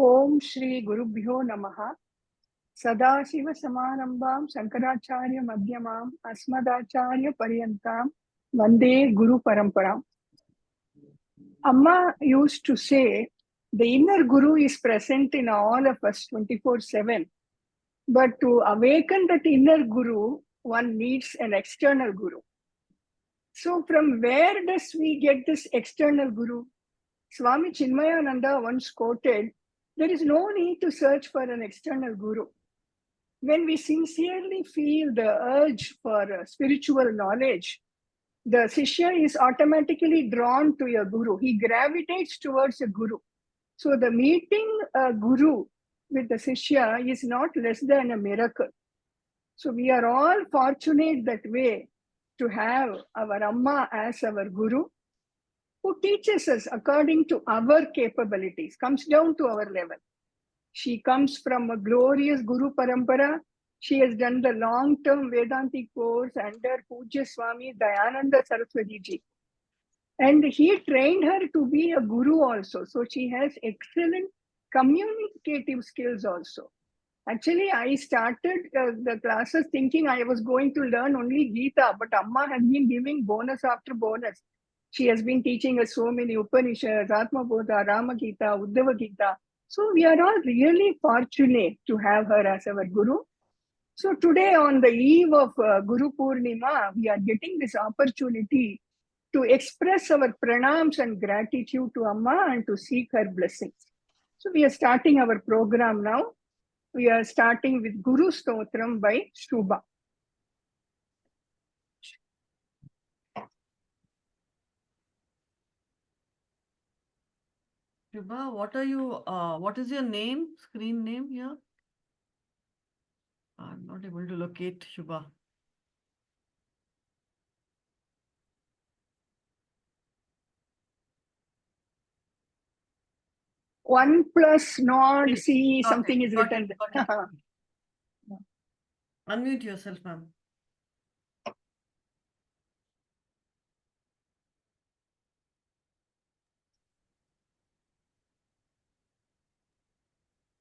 Om Shri Gurubhyo Namaha. Sadashiva Samarambam Shankaracharya Madhyamam Asmadacharya Paryantam Vande Guru Paramparam. Amma used to say the inner Guru is present in all of us 24/7. But to awaken that inner Guru, one needs an external Guru. So from where does we get this external Guru? Swami Chinmayananda once quoted, there is no need to search for an external Guru. When we sincerely feel the urge for spiritual knowledge, the Sishya is automatically drawn to a Guru. He gravitates towards a Guru. So the meeting a Guru with the Sishya is not less than a miracle. So we are all fortunate that way to have our Amma as our Guru, who teaches us according to our capabilities, comes down to our level. She comes from a glorious Guru Parampara. She has done the long-term Vedantic course under Pujya Swami Dayananda Saraswati Ji. And he trained her to be a Guru also. So she has excellent communicative skills also. Actually, I started the classes thinking I was going to learn only Gita, but Amma has been giving bonus after bonus. She has been teaching us so many Upanishads, Atma Bodha, Rama Gita, Uddhava Gita. So we are all really fortunate to have her as our Guru. So today on the eve of Gurupurnima, we are getting this opportunity to express our pranams and gratitude to Amma and to seek her blessings. So we are starting our program now. We are starting with Guru Stotram by Shubha. Shubha, what is your name, screen name here? I'm not able to locate Shubha. One plus nod C something is written. Unmute yourself, ma'am.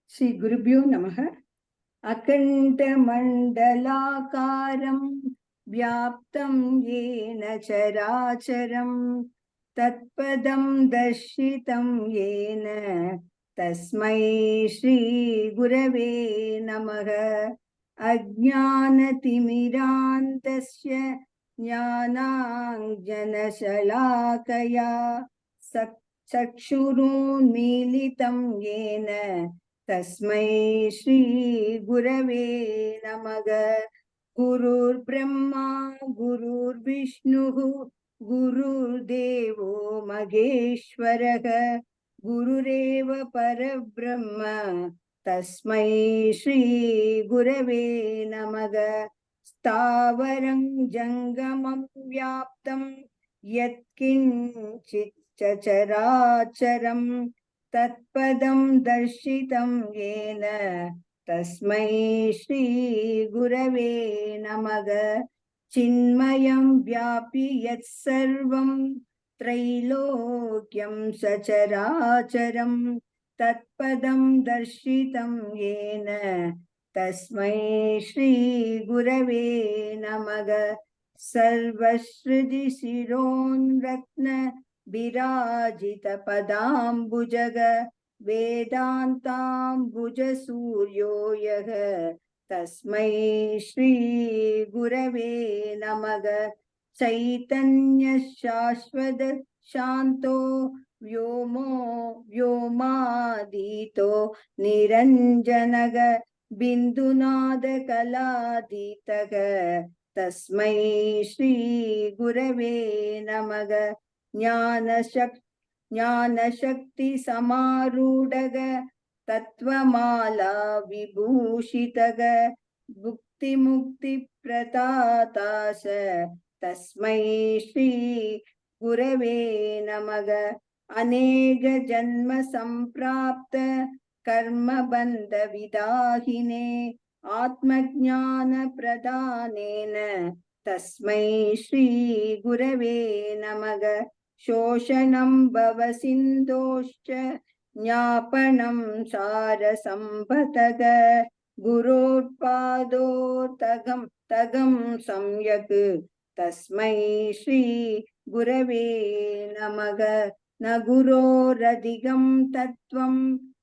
Shri Gurubhyo Namaha. Akanta Mandalakaram Vyaptam Yena Characharam Tatpadam Darshitam Yena Tasmai Shri Gurave Namaha. Ajnanatimirantasya Jnananjanashalakaya Chakshurun Militam Yena Tasmai Shri Gurave Namaha. Gurur Brahma Gurur Vishnu Gurur Devo Maheshwaraha Gurureva Parabrahma Tasmai Shri Gurave Namaha. Stavaram Jangamam Vyaptam Yatkinchit Chacharacharam Tatpadam Darshitam Yena Tasmai Shri Gurave Namaha. Chinmayam Vyapi Yat Sarvam Trailokyam Sacharacharam Tatpadam Darshitam Yena Tasmai Shri Gurave Namaha. Sarvashridi Siron Ratna Birajita Padambujaga Vedantambuja Suryo Yaha Tasmai Shri Gurave Namaha. Chaitanya Shashwada Shanto Vyomo Vyomadito Niranjanaga Bindunada Kaladitaga Tasmai Shri Gurave Namaha. Jnana Shakti Samarudaga Tattvamala Vibhushitaga Bhukti Mukti Pratatasha Tasmai Shri Gurave Namaha. Anega Janma Samprapta Karma Bandha Vidahine Atmajnana Pradhanena Tasmai Shri Gurave Namaha. Shoshanam Bhava Sindoscha ज्ञापनं सारसम्पतग गुरोत्पादोत्तगं तगं सम्यक् तस्मै श्री गुरवे नमः न गुरोरधिगं तत्त्वं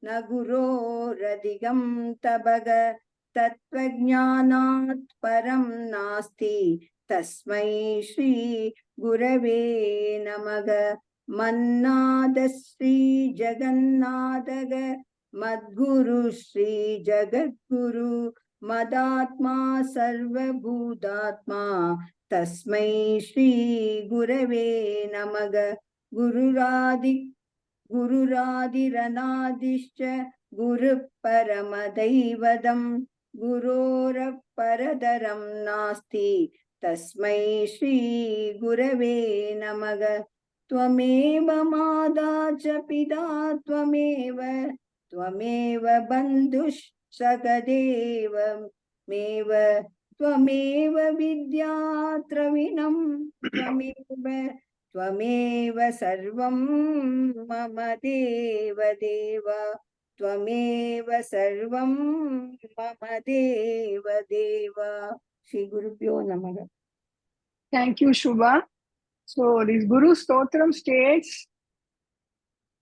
न गुरोरधिगं तपः तत्त्वज्ञानात् परं नास्ति तस्मै श्री गुरवे नमः मन्नाद श्री जगन्नाथग मद्गुरु श्री जगद्गुरु मदात्मा सर्वभूतात्मा तस्मै श्री गुरवे नमः गुरुरादिरनादिश्च गुरुः परमदैवतं गुरोरपरतरं नास्ति तस्मै श्री गुरवे नमः त्वमेव माता च पिता त्वमेव बन्धुश्च त्वमेव विद्या द्रविणं त्वमेव सर्वं मम देव त्वमेव सर्वं मम देव श्री गुरुभ्यो नमः. Thank you, Shubha. So this Guru Stotram states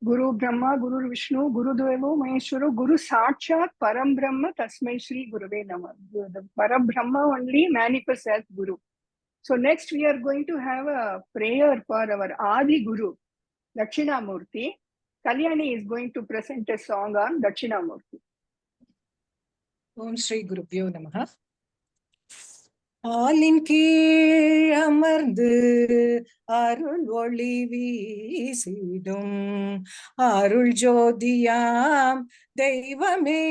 Guru Brahma, Guru Vishnu, Guru Devo Maheshwaro, Guru Sakshat Param Brahma Tasmai Shri Guruve Namah. The Param Brahma only manifests as Guru. So next we are going to have a prayer for our Adi Guru, Dakshinamurti. Kalyani is going to present a song on Dakshinamurti. Om Shri Gurupurnima Namaha. ஆலின் கீழ் அமர்ந்து அருள் ஒளி வீசிடும் அருள் ஜோதியாம் தெய்வமே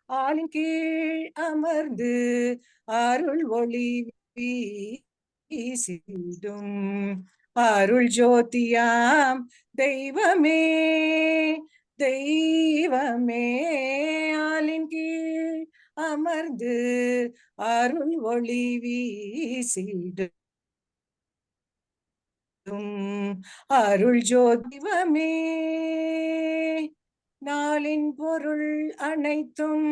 ஆலின் கீழ் அமர்ந்து அருள் ஒளி வீசிடும் அருள் ஜோதியாம் தெய்வமே தெய்வமே ஆலின் கீழ் அமர்ந்து அருள் ஒளி வீசிடும் அருள் ஜோதிவமே நாளின் பொருள் அனைத்தும்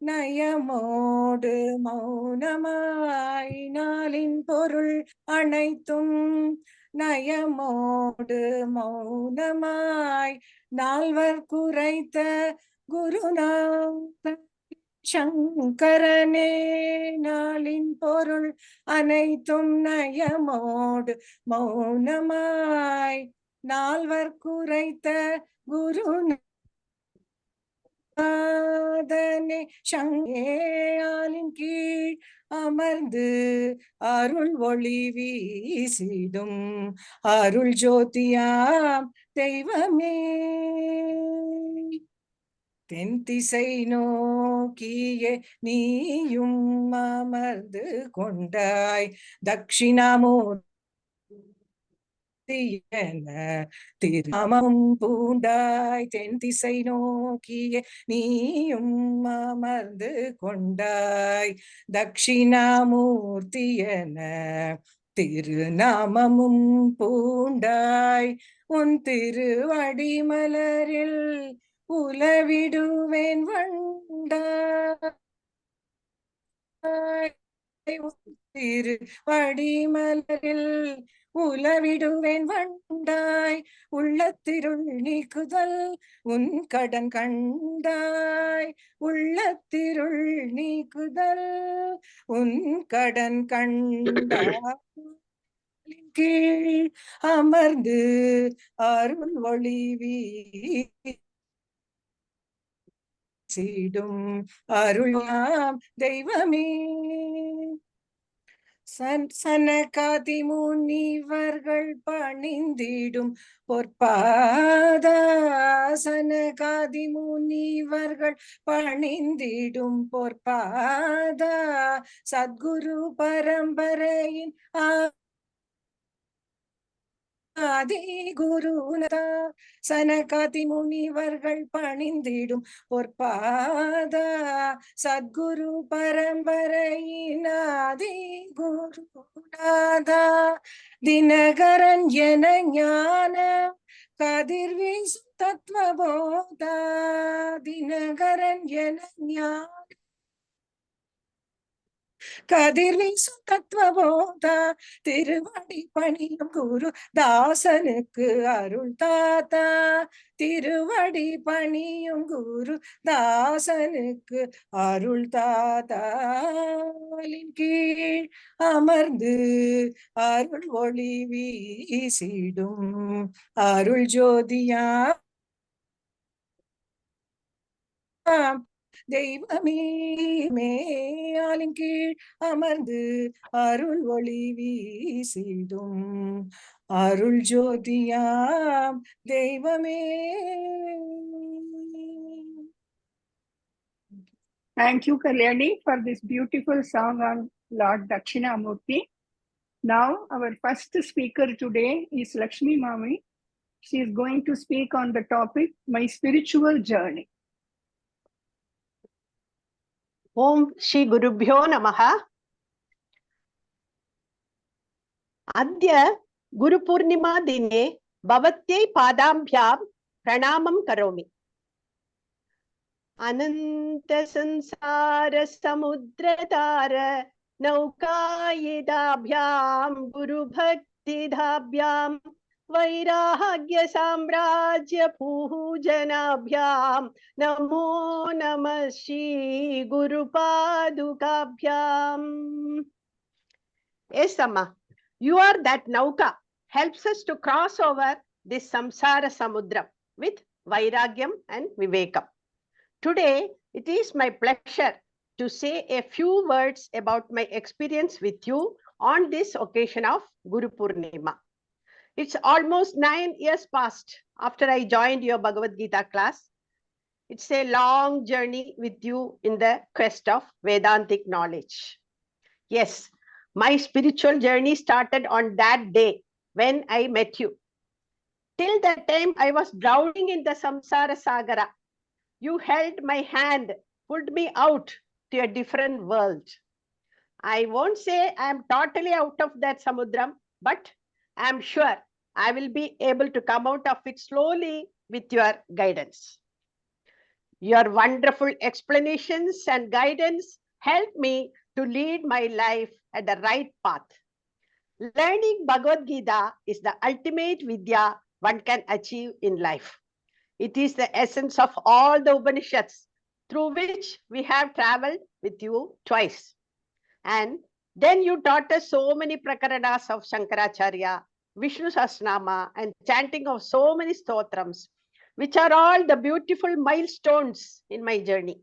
நயமோடு மௌனமாய் நாளின் பொருள் அனைத்தும் நயமோடு மௌனமாய் நால்வர் குரைத்த குருநாத சங்கரனே நாளின் பொருள் அனைத்தும் நயமோடு மௌனமாய் நால்வர் குரைத்த குருநாதனே சங்கேயாலின் கீழ் அமர்ந்து அருள் ஒளி வீசிடும் அருள் ஜோதியாம் தெய்வமே தென் திசை நோக்கியே நீயும் அமர்ந்து கொண்டாய் தட்சிணாமூர்த்தி என திருநாமம் பூண்டாய் தென் திசை நோக்கியே நீயும் அமர்ந்து கொண்டாய் தட்சிணாமூர்த்தி என திருநாமமும் பூண்டாய் உன் திருவடி மலரில் உலவிடுவேன் வண்டாய் திருவடிமலரில் உலவிடுவேன் வண்டாய் உள்ளத்திருள் நீக்குதல் உன் கடன் கண்டாய் உள்ளத்திருள் நீக்குதல் உன் கடன் கண்டாய் கீழ் அமர்ந்து அருள் ஒளி வீசிடும் அருளாம் தெய்வமே சனகாதி முனிவர்கள் பணிந்திடும் பொற்பாதா சனகாதி முனிவர்கள் பணிந்திடும் பொற்பாதா சத்குரு பரம்பரையின் ஆதி குருநாதா சனகாதி முனிவர்கள் பணிந்திடும் பொற்பாதா சத்குரு பரம்பரையின் ஆதி குருநாதா தினகரன் என ஞான கதிர்வீசும் தத்துவபோதா தினகரன் என ஞான கதிர்வீசும் தத்துவபோதா திருவடி பணியும் குரு தாசனுக்கு அருள் தாத்தா திருவடி பணியும் குரு தாசனுக்கு அருள் தாத்தாலின் கீழ் அமர்ந்து அருள் ஒளி வீசிடும் அருள் ஜோதியா தெய்வமே மேயாலின் கீழ் அமர்ந்து அருள் ஒளி வீசிடும் அருள் ஜோதியாம் தெய்வமே. Thank you, Kalyani, for this beautiful song on Lord Dakshinamurti. Now, our first speaker today is Lakshmi Mami. She is going to speak on the topic, My Spiritual Journey. Om Shri Gurubhyo Namaha. Adya Gurupurnima Dine Bhavatyai Padambhyam Pranamam Karomi. Ananta Sansara Samudradara Naukayedabhyam Guru Bhakti Dhabhyam Vairagya Samrajya Pujanabhyam Namo Namah Shri Guru Padukabhyam. Yes, Amma, you are that Nauka, helps us to cross over this samsara samudra with Vairagyam and Vivekam. Today, it is my pleasure to say a few words about my experience with you on this occasion of Gurupurnima. It's almost 9 years past after I joined your Bhagavad Gita class. It's a long journey with you in the quest of Vedantic knowledge. Yes, my spiritual journey started on that day when I met you. Till that time, I was drowning in the samsara sagara. You held my hand, pulled me out to a different world. I won't say I am totally out of that samudram, but I am sure I will be able to come out of it slowly with your guidance. Your wonderful explanations and guidance helped me to lead my life at the right path. Learning Bhagavad Gita is the ultimate vidya one can achieve in life. It is the essence of all the Upanishads through which we have traveled with you twice. And then you taught us so many prakaranas of Shankaracharya, Vishnu Sahasranama, and chanting of so many stotrams, which are all the beautiful milestones in my journey.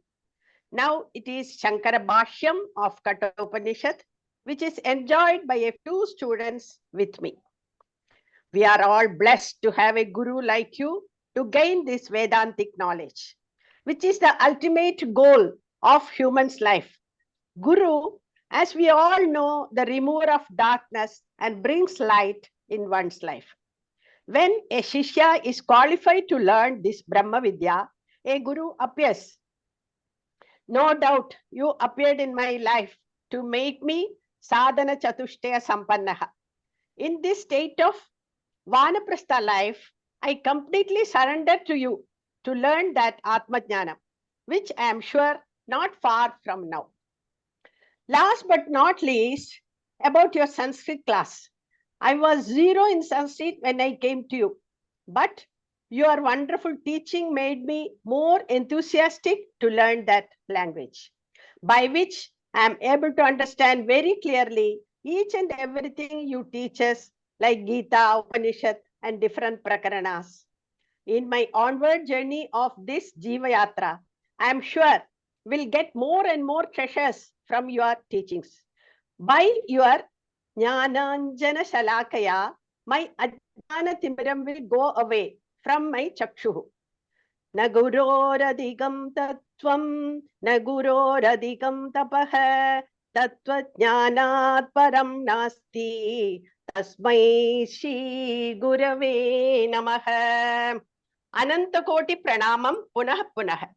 Now it is Shankara Bhashyam of Kathopanishad, which is enjoyed by a few students with me. We are all blessed to have a guru like you to gain this Vedantic knowledge, which is the ultimate goal of human's life. Guru, as we all know, the remover of darkness and brings light in one's life. When a Shishya is qualified to learn this Brahma Vidya, a Guru appears. No doubt you appeared in my life to make me Sadhana Chatushtaya Sampannaha. In this state of Vanaprastha life, I completely surrender to you to learn that Atma Jnana, which I am sure not far from now. Last but not least, about your Sanskrit class. I was zero in Sanskrit when I came to you, but your wonderful teaching made me more enthusiastic to learn that language, by which I am able to understand very clearly each and everything you teach us, like Gita, Upanishad, and different prakaranas. In my onward journey of this Jiva Yatra, I am sure we'll get more and more treasures from your teachings. By your Jnananjana Shalakaya, my Ajnana Timiram will go away from my Chakshuhu. Naguroradhikam tattvam, naguroradhikam tapaha, tattvajnanat param nasti, tasmai Shri Gurave Namaha. Anantakoti Pranamam Punah Punah.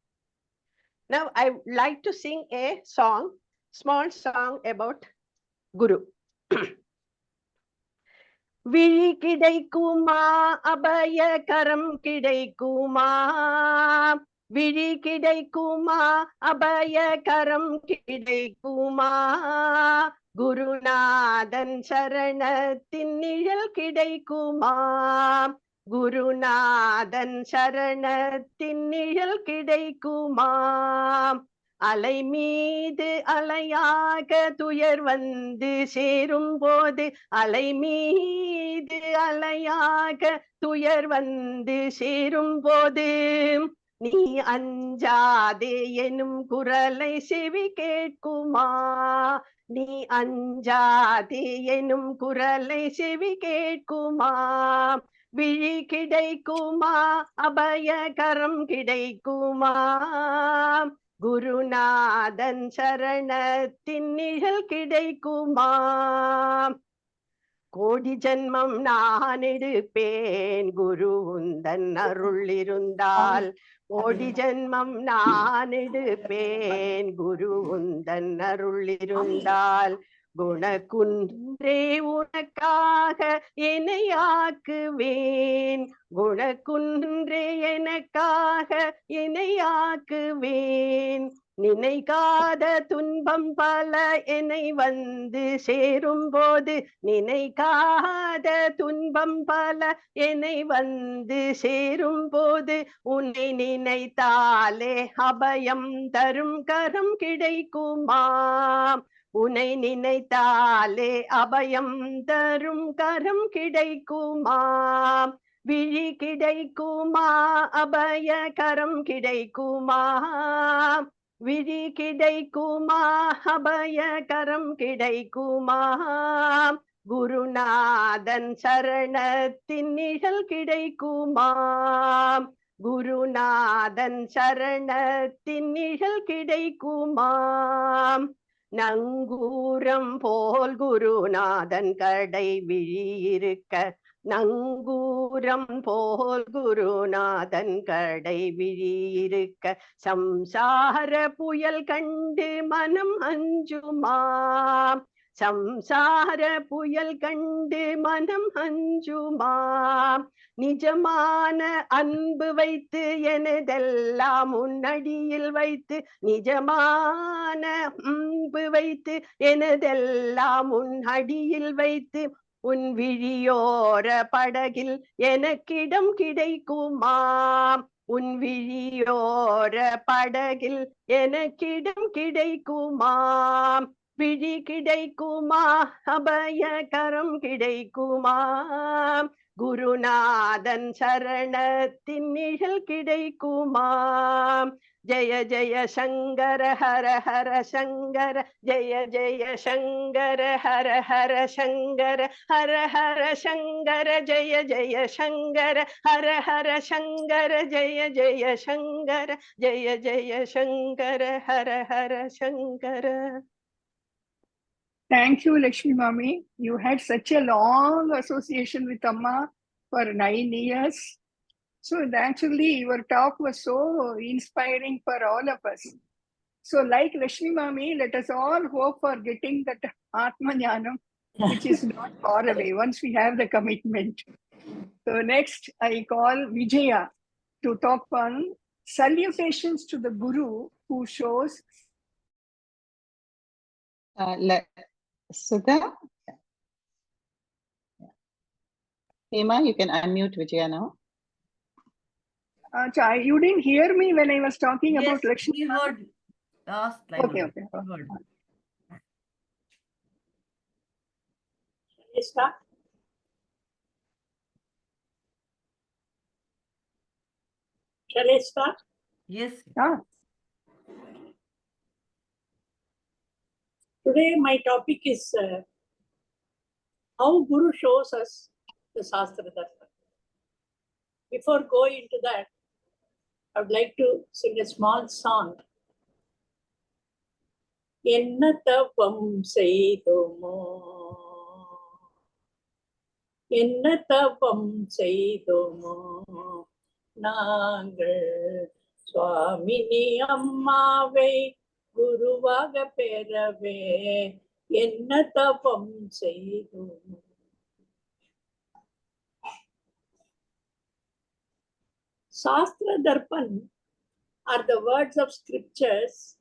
Now I would like to sing a song, small song about Guru. விழி கிடைக்குமா அபயகரம் கிடைக்குமா விழி கிடைக்குமா அபயகரம் கிடைக்குமா குருநாதன் சரணத்தின் நிழல் கிடைக்குமா குருநாதன் சரணத்தின் நிழல் கிடைக்குமா அலை மீது அலையாக துயர் வந்து சேரும் போது அலை மீது அலையாக துயர் வந்து சேரும் போது நீ அஞ்சாதே எனும் குரலை செவி கேட்குமா நீ அஞ்சாதே எனும் குரலை செவி கேட்குமா விழி கிடைக்குமா அபயகரம் கிடைக்குமா குருநாதன் சரணத்தின் நிழல் கிடைக்குமா கோடி ஜன்மம் நான் எடுப்பேன் குரு உந்தன் அருள் இருந்தால் கோடி ஜன்மம் நான் எடுப்பேன் குரு உந்தன் அருள் இருந்தால் குணகுன்றே உனக்காக என்னையாக்குவேன் குணகுன்றே எனக்காக என்னையாக்குவேன் நினைக்காத துன்பம் பல என்னை வந்து சேரும் போது நினைக்காத துன்பம் பல என்னை வந்து சேரும் போது உன்னை நினைத்தாலே அபயம் தரும் கரம் கிடைக்குமா உன்னை நினைத்தாலே அபயம் தரும் கரம் கிடைக்குமா விழி கிடைக்குமா அபய கரம் கிடைக்குமா விழி கிடைக்குமா அபய கரம் கிடைக்குமா குருநாதன் சரணத்தின் நிழல் கிடைக்குமா குருநாதன் சரணத்தின் நிழல் கிடைக்குமா நங்கூரம் போல் குருநாதன் கடை விழியிருக்க நங்கூரம் போல் குருநாதன் கடை விழியிருக்க சம்சார புயல் கண்டு மனம் அஞ்சுமா சம்சார புயல் கண்டு மனம் அஞ்சுமா நிஜமான அன்பு வைத்து எனதெல்லாம் முன்னடியில் வைத்து நிஜமான அன்பு வைத்து எனதெல்லாம் முன்னடியில் வைத்து உன் விழியோர படகில் எனக்கிடம் கிடைக்குமா உன் விழியோர படகில் எனக்கிடம் கிடைக்குமா விழி கிடைக்குமா அபய கரம் கிடைக்குமா குருநாதன் சரணத்தின் நிழல் கிடைக்குமா Jaya Jaya Sankara Hara Hara Sankara Jaya Jaya Sankara Hara Hara Sankara Hara Hara Sankara Jaya Jaya Sankara Hara Hara Sankara Jaya Jaya Sankara Jaya Jaya Sankara Hara Hara Sankara. Thank you, Lakshmi Mami. You had such a long association with Amma for 9 years. So naturally, your talk was so inspiring for all of us. So like Lakshmi Mami, let us all hope for getting that Atma Jnanam, which is not far away once we have the commitment. So next, I call Vijaya to talk on salutations to the Guru who shows. Sudha? Hema, you can unmute Vijaya now. You didn't hear me when I was talking about Lakshmi. We heard last line. Okay. We heard. Start. Shall I start? Yes. Today my topic is how Guru shows us the Shastra Dharma. Before going into that, I would like to sing a small song. Enna tapam seidomo, enna tapam seidomo, நாங்கள் சுவாமினி அம்மாவை குருவாக பெறவே என்ன தபம் செய்தோம். Shastra Darpan are the words of scriptures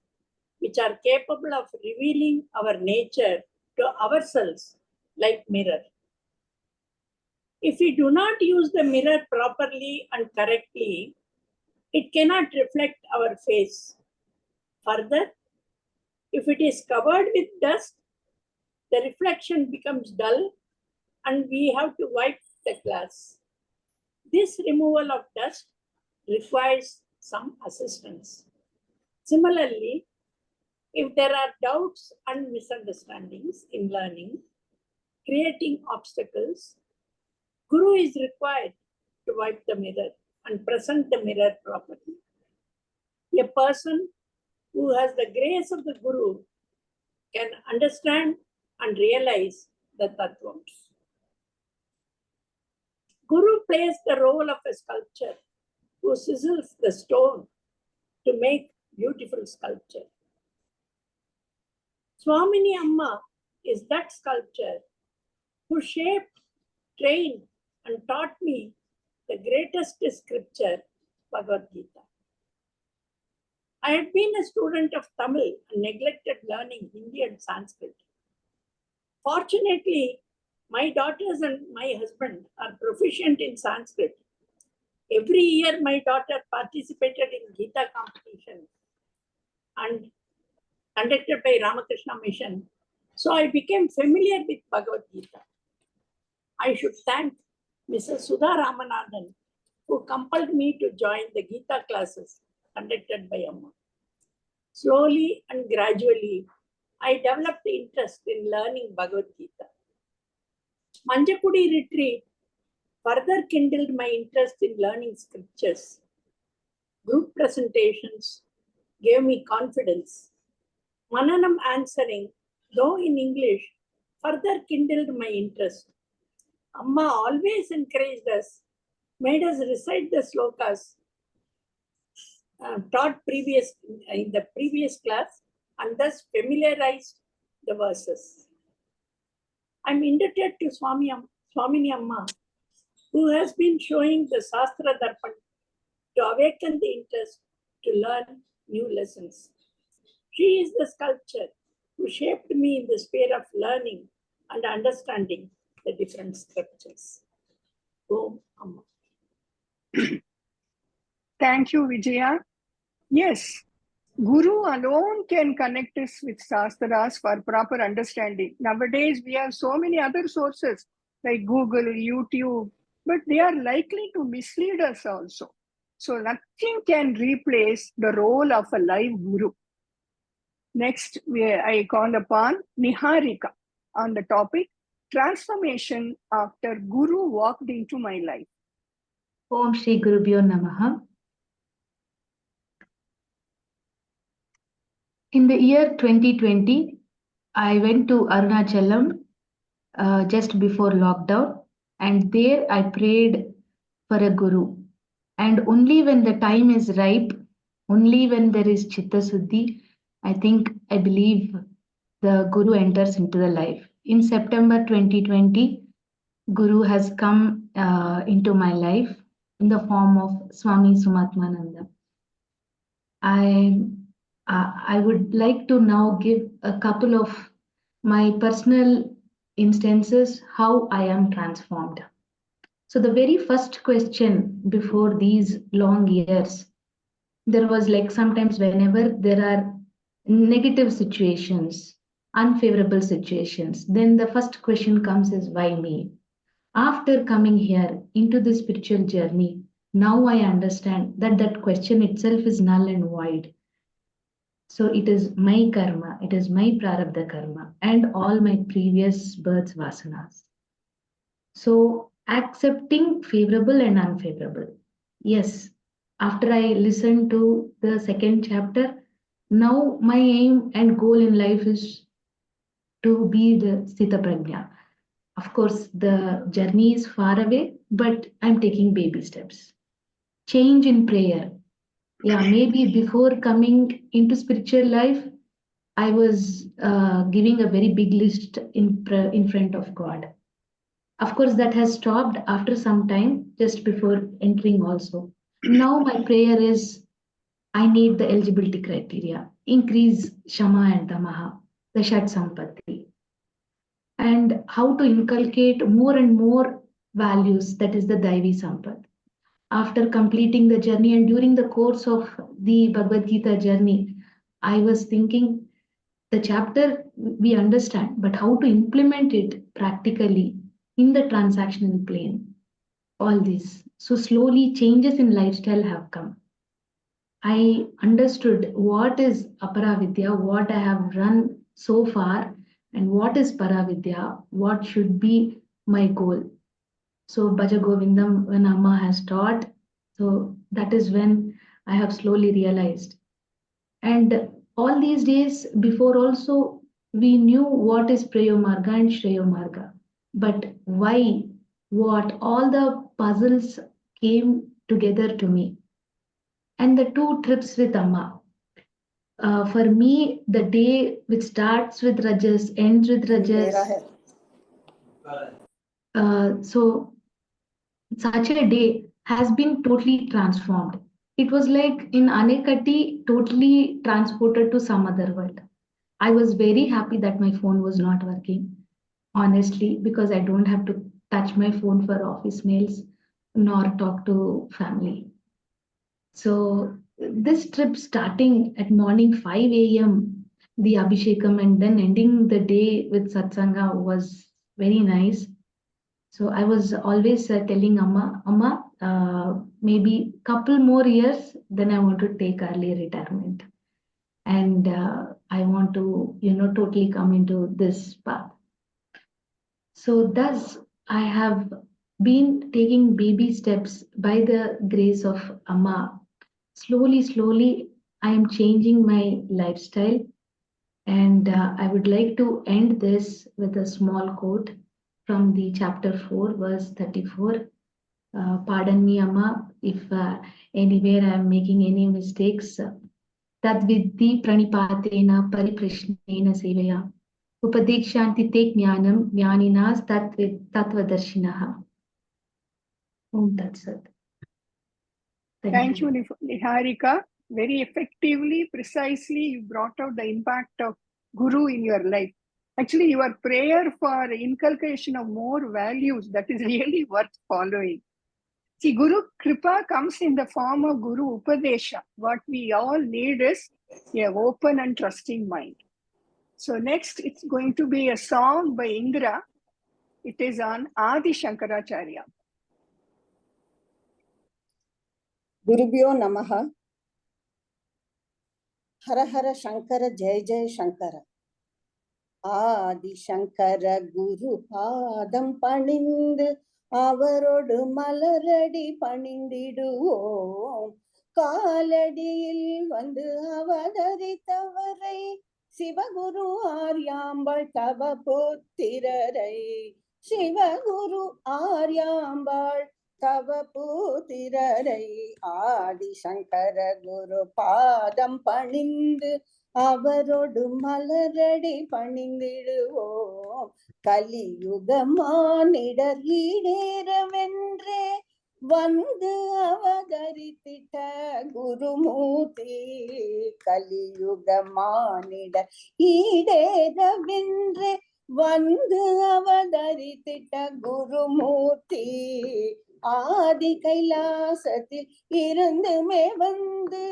which are capable of revealing our nature to ourselves like mirror. If we do not use the mirror properly and correctly, it cannot reflect our face. Further, if it is covered with dust, the reflection becomes dull and we have to wipe the glass. This removal of dust requires some assistance. Similarly, if there are doubts and misunderstandings in learning, creating obstacles, Guru is required to wipe the mirror and present the mirror properly. A person who has the grace of the Guru can understand and realize the tattvams. Guru plays the role of a sculptor who sizzles the stone to make beautiful sculpture. Swamini Amma is that sculptor who shaped, trained, and taught me the greatest scripture, Bhagavad Gita. I had been a student of Tamil and neglected learning Hindi and Sanskrit. Fortunately, my daughters and my husband are proficient in Sanskrit. Every year, my daughter participated in Gita competition and conducted by Ramakrishna Mission. So I became familiar with Bhagavad Gita. I should thank Mrs. Sudha Ramanathan, who compelled me to join the Gita classes conducted by Amma. Slowly and gradually, I developed interest in learning Bhagavad Gita. Manjakudi retreat further kindled my interest in learning scriptures. Group presentations gave me confidence. Mananam answering, though in English, further kindled my interest. Amma always encouraged us, made us recite the slokas taught in the previous class, and thus familiarized the verses. I'm indebted to Swamini Amma, who has been showing the Shastra Darpan to awaken the interest to learn new lessons. She is the sculptor who shaped me in the sphere of learning and understanding the different scriptures. Om Amma. Thank you, Vijaya. Yes, Guru alone can connect us with Shastras for proper understanding. Nowadays, we have so many other sources like Google, YouTube, but they are likely to mislead us also. So nothing can replace the role of a live Guru. Next, I call upon Niharika on the topic, transformation after Guru walked into my life. Om Shri Gurubhyo Namaha. In the year 2020, I went to Arunachalam just before lockdown, and there I prayed for a Guru. And only when the time is ripe, only when there is Chitta Suddhi, I believe the Guru enters into the life. In September 2020, Guru has come into my life in the form of Swami Sumatmananda. I would like to now give a couple of my personal instances how I am transformed. So the very first question before these long years, there was like sometimes whenever there are negative situations, unfavorable situations, then the first question comes is why me? After coming here into the spiritual journey, now I understand that that question itself is null and void. So it is my karma, it is my prarabdha karma and all my previous births vasanas. So accepting favorable and unfavorable. Yes, after I listened to the second chapter, now my aim and goal in life is to be the Sthita Prajna. Of course, the journey is far away, but I'm taking baby steps. Change in prayer. Yeah, maybe before coming into spiritual life, I was giving a very big list in front of God. Of course, that has stopped after some time, just before entering also. Now my prayer is I need the eligibility criteria, increase Shama and Damaha, the Shat Sampatti, and how to inculcate more and more values, that is the Daivi Sampat. After completing the journey and during the course of the Bhagavad Gita journey, I was thinking the chapter we understand, but how to implement it practically in the transactional plane, all this. So slowly changes in lifestyle have come. I understood what is Aparavidya, what I have run so far, and what is Paravidya, what should be my goal. So Bhaja Govindam, when Amma has taught, so that is when I have slowly realized. And all these days before also, we knew what is Prayomarga and Shreyomarga. But why, what, all the puzzles came together to me. And the 2 trips with Amma. For me, the day which starts with Rajas, ends with Rajas. So such a day has been totally transformed. It was like in Anekati, totally transported to some other world. I was very happy that my phone was not working, honestly, because I don't have to touch my phone for office mails nor talk to family. So this trip starting at morning 5 a.m., the Abhishekam, and then ending the day with Satsanga was very nice. So I was always telling Amma, maybe couple more years, then I want to take early retirement. And I want to, totally come into this path. So thus, I have been taking baby steps by the grace of Amma. Slowly, I am changing my lifestyle. And I would like to end this with a small quote from the chapter 4, verse 34. Pardon me, Amma, if anywhere I am making any mistakes. Tadvidhi pranipatena pariprashnena sevaya. Upadekshanti te jnanam jnaninas tattvadarshinaha. Om Tat Sat. Thank you, Niharika. Very effectively, precisely, you brought out the impact of Guru in your life. Actually, your prayer for inculcation of more values, that is really worth following. See, Guru Kripa comes in the form of Guru Upadesha. What we all need is an open and trusting mind. So next, it's going to be a song by Indra. It is on Adi Shankaracharya. Gurubhyo Namaha. Hara Hara Shankara Jai Jai Shankara. Adi Shankara Guru Padam Panindu Avarodu Malaradi Panindiduvom Kaladiyil Vandu Avadaritavarai Sivaguru Aryambal Tava Puttirarai Sivaguru Aryambal Tava Puttirarai Adi Shankara Guru Padam Panindu அவரோடு மலரடி பணிந்திடுவோம் கலியுகமானிடர் ஈடேறவென்றே வந்து அவதரித்திட்ட குருமூர்த்தி கலியுகமானிடர் ஈடேறவென்றே வந்து அவதரித்திட்ட குருமூர்த்தி ஆதி கைலாசத்தில் இருந்துமே வந்து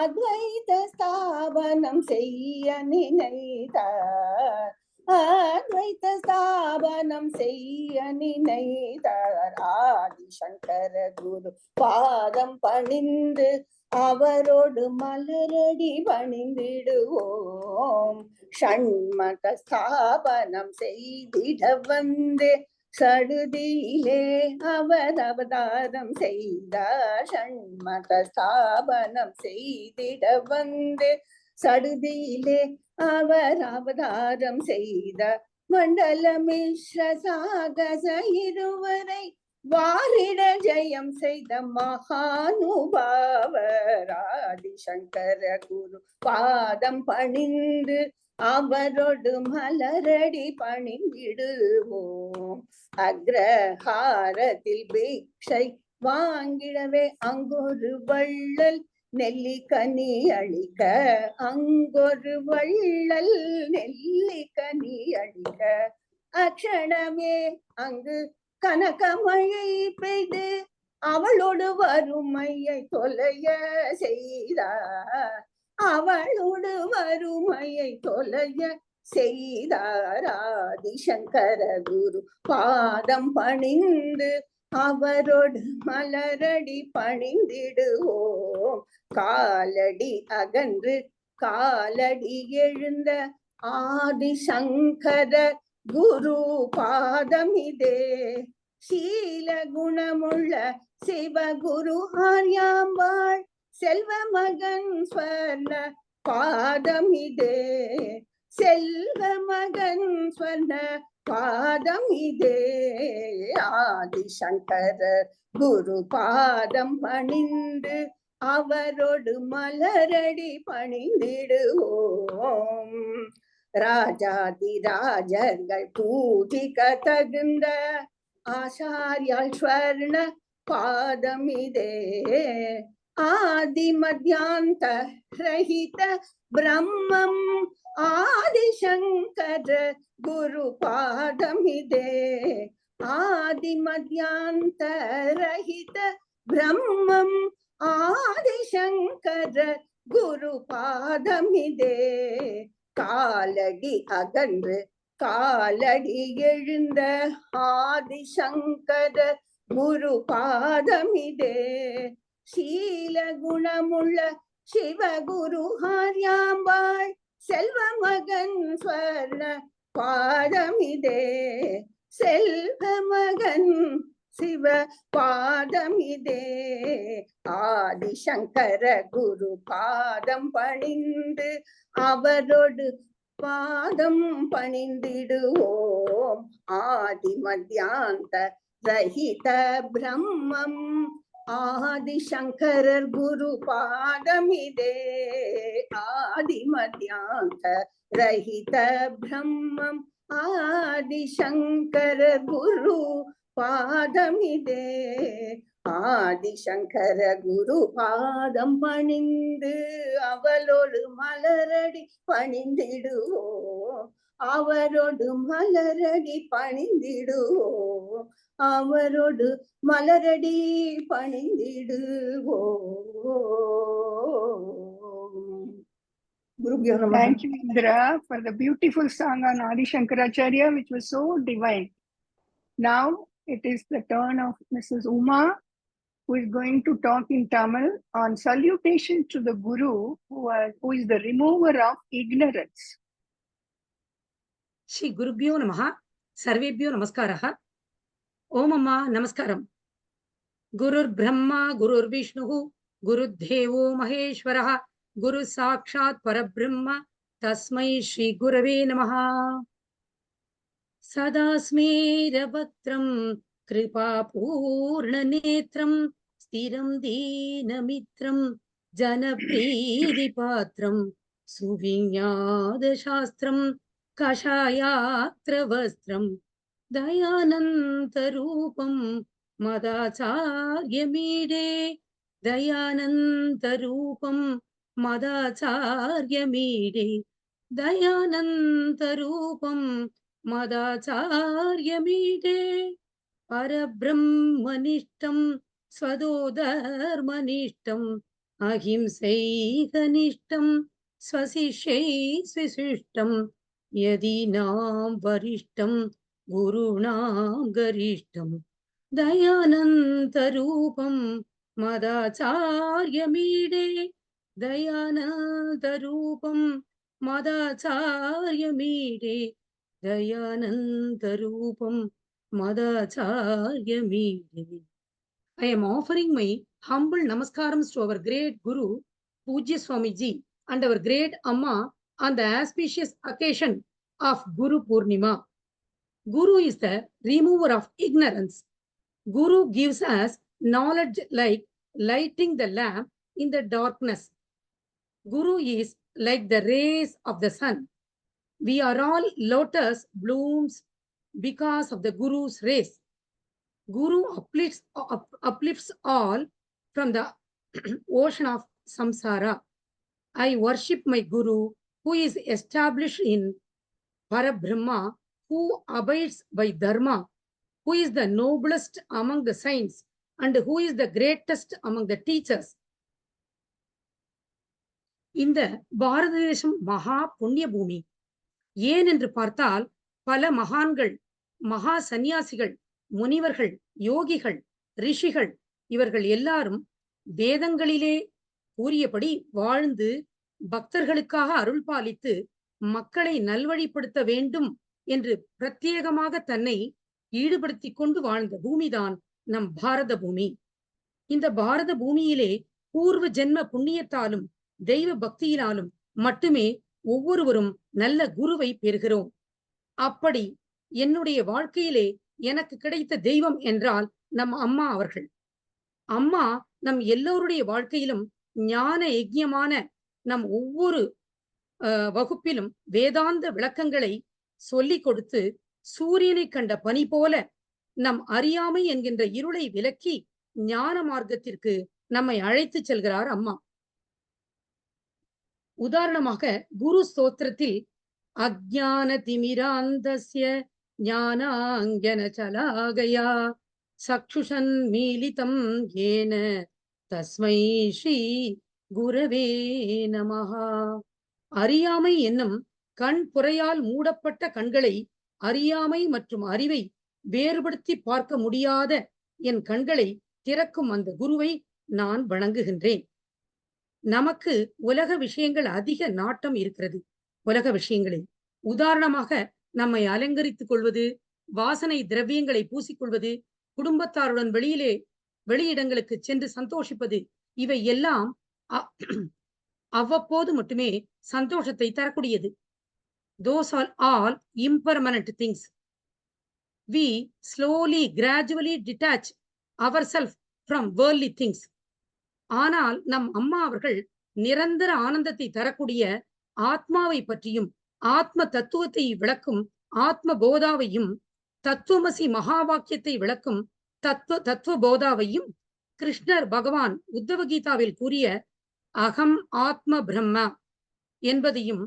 அத்வைத ஸ்தாபனம் செய்ய நினைத்தார் அத்வைத ஸ்தாபனம் செய்ய நினைத்தார் ஆதி சங்கர குரு பாதம் பணிந்து அவரோடு மலரடி பணிந்திடுவோம் ஷண்மத ஸ்தாபனம் செய்திட வந்தே சடுதியிலே அவர் அவதாரம் செய்தார் ஷண்மத ஸ்தாபனம் செய்திட வந்து சடுதியிலே அவர் அவதாரம் செய்தார் மண்டல மிஸ்ர சாகச இருவரை வாரிட ஜெயம் செய்த மகானுபாவர் ஆதிசங்கர குரு பாதம் பணிந்து அவரோடு மலரடி பணிந்திடுவோம் அக்ரஹாரத்தில் பிக்ஷை வாங்கிடவே அங்கொரு வள்ளல் நெல்லிக்கனி அழிக்க, அங்கொரு வள்ளல் நெல்லிக்கனி அழிக்க, அக்ஷணமே அங்கு கனகமழை பெய்து அவளோடு வறுமையை தொலைய செய்தார், அவளோடு வறுமையை தொலைய செய்தார். ஆதிசங்கர குரு பாதம் பணிந்து அவரோடு மலரடி பணிந்திடுவோம். காலடி அகன்று காலடி எழுந்த ஆதிசங்கர குரு பாதமிதே. சீல குணமுள்ள சிவகுரு ஆர்யாம்பாள் செல்வ மகன் ஸ்வர்ண பாதமிதே. செல்வ மகன் ஸ்வர்ண பாதமிதே. ஆதிசங்கர குரு பாதம் பணிந்து அவரோடு மலரடி பணிந்திடுவோம். ராஜாதி ராஜர்கள் பூஜிக்க தகுந்த ஆச்சாரியால் ஸ்வர்ண பாதமிதே. ஆதி மத்தியாந்த ரஹித பிரம்மம் ஆதிசங்கர குரு பாதமிதே. ஆதி மத்தியாந்த ரஹித பிரம்மம் ஆதிசங்கர குரு பாதமிதே. காலடி அகன்று காலடி எழுந்த ஆதிசங்கர குரு பாதமிதே. சீல குணமுள்ள சிவகுரு ஆர்யாம்பாள் செல்வ மகன் ஸ்வர்ண பாதமிதே. செல்வ மகன் சிவ பாதமிதே. ஆதிசங்கர குரு பாதம் பணிந்து அவரோடு பாதம் பணிந்திடுவோம். ஆதி மத்தியாந்த ரஹித பிரம்மம் ஆதிசங்கரர் குரு பாதமிதே. ஆதி மத்தியாந்த ரஹித பிரம்மம் ஆதிசங்கரர் குரு பாதமிதே. ஆதிசங்கர குரு பாதம் பணிந்து அவளோடு மலரடி பணிந்திடுவோம். அவரோடு மலரடி பணிந்திடுவோம். அவரோடு மலரடி பணிந்திடுவோம். குருபியோ நமஹ. Thank you, Indra, for the beautiful song on Adi Shankaracharya, which was so divine. Now it is the turn of Mrs. Uma, who is going to talk in Tamil on salutation to the Guru, who is the remover of ignorance. Shri Gurubhyo Namaha, Sarvebhyo Namaskaraha. Om Amma Namaskaram. Gurur Brahma, Gurur Vishnu, Guru Devo Maheshwaraha, Guru Sakshat Parabrahma, Tasmai Shri Gurave Namaha. Sadasmeravakram Kripa Purna Netram Stiram Deenamitram Janapridi Patram Suvinyada Shastram Kashayatra Vastram Dayananta Rupam Madacharya Mide. Dayananta Rupam Madacharya Mide. Dayananta Rupam Madacharya Mide. Parabrahmanishtam Swadodharmanishtam Ahimsaikanishtam Swasishai Svisishtam Yadinam Varishtam Gurunam Garishtam Dayananta Rupam Madacharya Mide. Dayananta Rupam Madacharya Mide. Dayananta Rupam Madacharya Mide. I am offering my humble namaskarams to our great Guru, Pujya Swamiji, and our great Amma on the auspicious occasion of Gurupurnima. Guru is the remover of ignorance. Guru gives us knowledge like lighting the lamp in the darkness. Guru is like the rays of the sun. We are all lotus blooms because of the Guru's rays. Guru uplifts all from the ocean of samsara. I worship my Guru, who is established in Parabrahma, who abides by Dharma, who is the noblest among the saints, and who is the greatest among the teachers. இந்த பாரத தேசம் மகா புண்ணிய பூமி. ஏன் என்று பார்த்தால் பல மகான்கள், மகா சந்நியாசிகள், முனிவர்கள், யோகிகள், ரிஷிகள் இவர்கள் எல்லாரும் வேதங்களிலே கூறியபடி வாழ்ந்து பக்தர்களுக்காக அருள் பாலித்து மக்களை நல்வழிப்படுத்த வேண்டும் என்று பிரத்யேகமாக தன்னை ஈடுபடுத்தி கொண்டு வாழ்ந்த பூமிதான் நம் பாரத பூமி. இந்த பாரத பூமியிலே பூர்வ ஜென்ம புண்ணியத்தாலும் தெய்வ பக்தியினாலும் மட்டுமே ஒவ்வொருவரும் நல்ல குருவை பெறுகிறோம். அப்படி என்னுடைய வாழ்க்கையிலே எனக்கு கிடைத்த தெய்வம் என்றால் நம் அம்மா அவர்கள். அம்மா நம் எல்லோருடைய வாழ்க்கையிலும் ஞான யஜ்ஞமான நம் ஒவ்வொரு வகுப்பிலும் வேதாந்த விளக்கங்களை சொல்லிக் கொடுத்து சூரியனை கண்ட பனி போல நம் அறியாமை என்கின்ற இருளை விலக்கி ஞான மார்க்கத்திற்கு நம்மை அழைத்து செல்கிறார் அம்மா. உதாரணமாக குரு ஸ்தோத்திரத்தில் அஜ்ஞான திமிராந்தஸ்ய ஞானாஞ்சன சலாகயா சக்ஷுஷன் மீலிதம் ஏன தஸ்மை ஸ்ரீ குரவே நமஹா. அறியாமை என்னும் கண் புரையால் மூடப்பட்ட கண்களை, அறியாமை மற்றும் அறிவை வேறுபடுத்தி பார்க்க முடியாத என் கண்களை திறக்கும் அந்த குருவை நான் வணங்குகின்றேன். நமக்கு உலக விஷயங்கள் அதிக நாட்டம் இருக்கிறது. உலக விஷயங்களில் உதாரணமாக நம்மை அலங்கரித்துக் கொள்வது, வாசனை திரவியங்களை பூசிக்கொள்வது, குடும்பத்தாருடன் வெளியிடங்களுக்கு சென்று சந்தோஷிப்பது, இவை எல்லாம் அவ்வப்போது மட்டுமே சந்தோஷத்தை தரக்கூடியது. Those are all impermanent things. We slowly, gradually detach ourselves from worldly things. ஆனால் நம் அம்மா அவர்கள் நிரந்தர ஆனந்தத்தை தரக்கூடிய ஆத்மாவை பற்றியும் ஆத்ம தத்துவத்தை விளக்கும் ஆத்ம போதாவையும் தத்துவமசி மகா வாக்கியத்தை விளக்கும் தத்துவ போதாவையும் கிருஷ்ணர் பகவான் உத்தவ கீதாவில் கூறிய அகம் ஆத்ம பிரம்ம என்பதையும்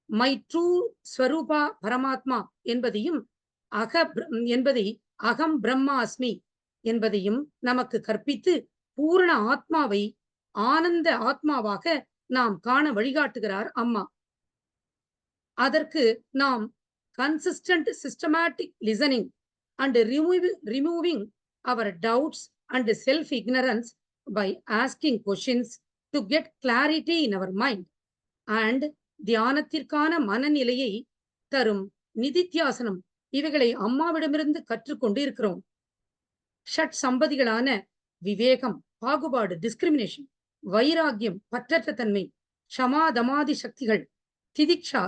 மை ட்ரூ ஸ்வரூபா பரமாத்மா என்பதையும் அகம் பிரம்மாஸ்மி என்பதையும் நமக்கு கற்பித்து பூரண ஆத்மாவை ஆனந்த ஆத்மாவாக நாம் காண வழிகாட்டுகிறார் அம்மா. அதற்கு நாம் consistent systematic listening and removing our doubts and self ignorance by asking questions to get clarity in our mind and தியானத்திற்கான மனநிலையை தரும் நிதித்தியாசனம் இவைகளை அம்மாவிடமிருந்து கற்றுக்கொண்டு இருக்கிறோம். ஷட் சம்பதிகளான விவேகம், பாகுபாடு, டிஸ்கிரிமினேஷன், வைராகியம், பற்றற்ற தன்மை, ஷமாதமாதி சக்திகள், திதிக்ஷா,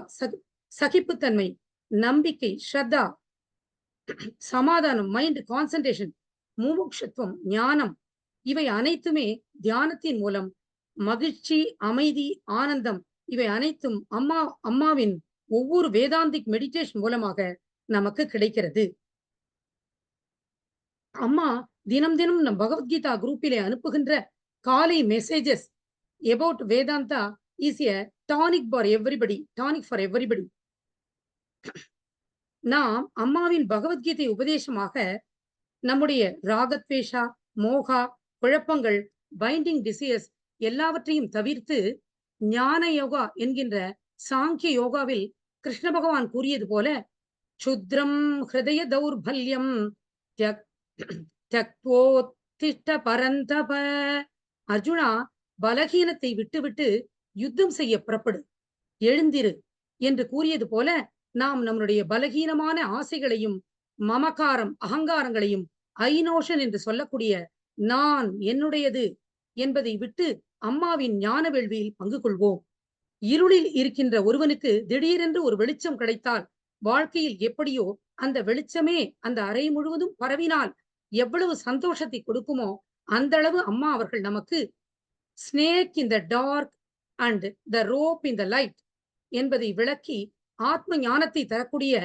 சகிப்புத்தன்மை, நம்பிக்கை, ஸ்ரத்தா, சமாதானம், மைண்ட் கான்சன்ட்ரேஷன், முமுட்சுத்துவம், ஞானம், இவை அனைத்துமே தியானத்தின் மூலம் மகிழ்ச்சி, அமைதி, ஆனந்தம் இவை அனைத்தும் அம்மாவின் ஒவ்வொரு வேதாந்திக் மெடிடேஷன் மூலமாக நமக்கு கிடைக்கிறது. அம்மா தினம் தினம் நம் பகவத்கீதா குரூப்பிலே அனுப்புகின்ற காலை messages about Vedanta is a tonic for everybody. நாம் அம்மாவின் பகவத்கீதை உபதேசமாக நம்முடைய ராகத்வேஷா, மோகா, குழப்பங்கள், பைண்டிங் டிசையர்ஸ் எல்லாவற்றையும் தவிர்த்து ஞான யோகா என்கின்ற சாங்கிய யோகாவில் கிருஷ்ண பகவான் கூறியது போல சுத்ரம் ஹிருதய தௌர்பல்யம் திஷ்ட பரந்தப. அர்ஜுனா, பலகீனத்தை விட்டுவிட்டு யுத்தம் செய்ய புறப்படு, எழுந்திரு என்று கூறியது போல நாம் நம்முடைய பலகீனமான ஆசைகளையும் மமகாரம், அகங்காரங்களையும் ஐநோஷன் என்று சொல்லக்கூடிய நான், என்னுடையது என்பதை விட்டு அம்மாவின் ஞான வேள்வியில் பங்கு கொள்வோம். இருளில் இருக்கின்ற ஒருவனுக்கு திடீரென்று ஒரு வெளிச்சம் கிடைத்தால் வாழ்க்கையில் எப்படியோ அந்த வெளிச்சமே அந்த அறை முழுவதும் பரவினால் எவ்வளவு சந்தோஷத்தை கொடுக்குமோ அந்த அளவு அம்மா அவர்கள் நமக்கு snake in the dark and the rope in the light என்பதை விளக்கி ஆத்ம ஞானத்தை தரக்கூடிய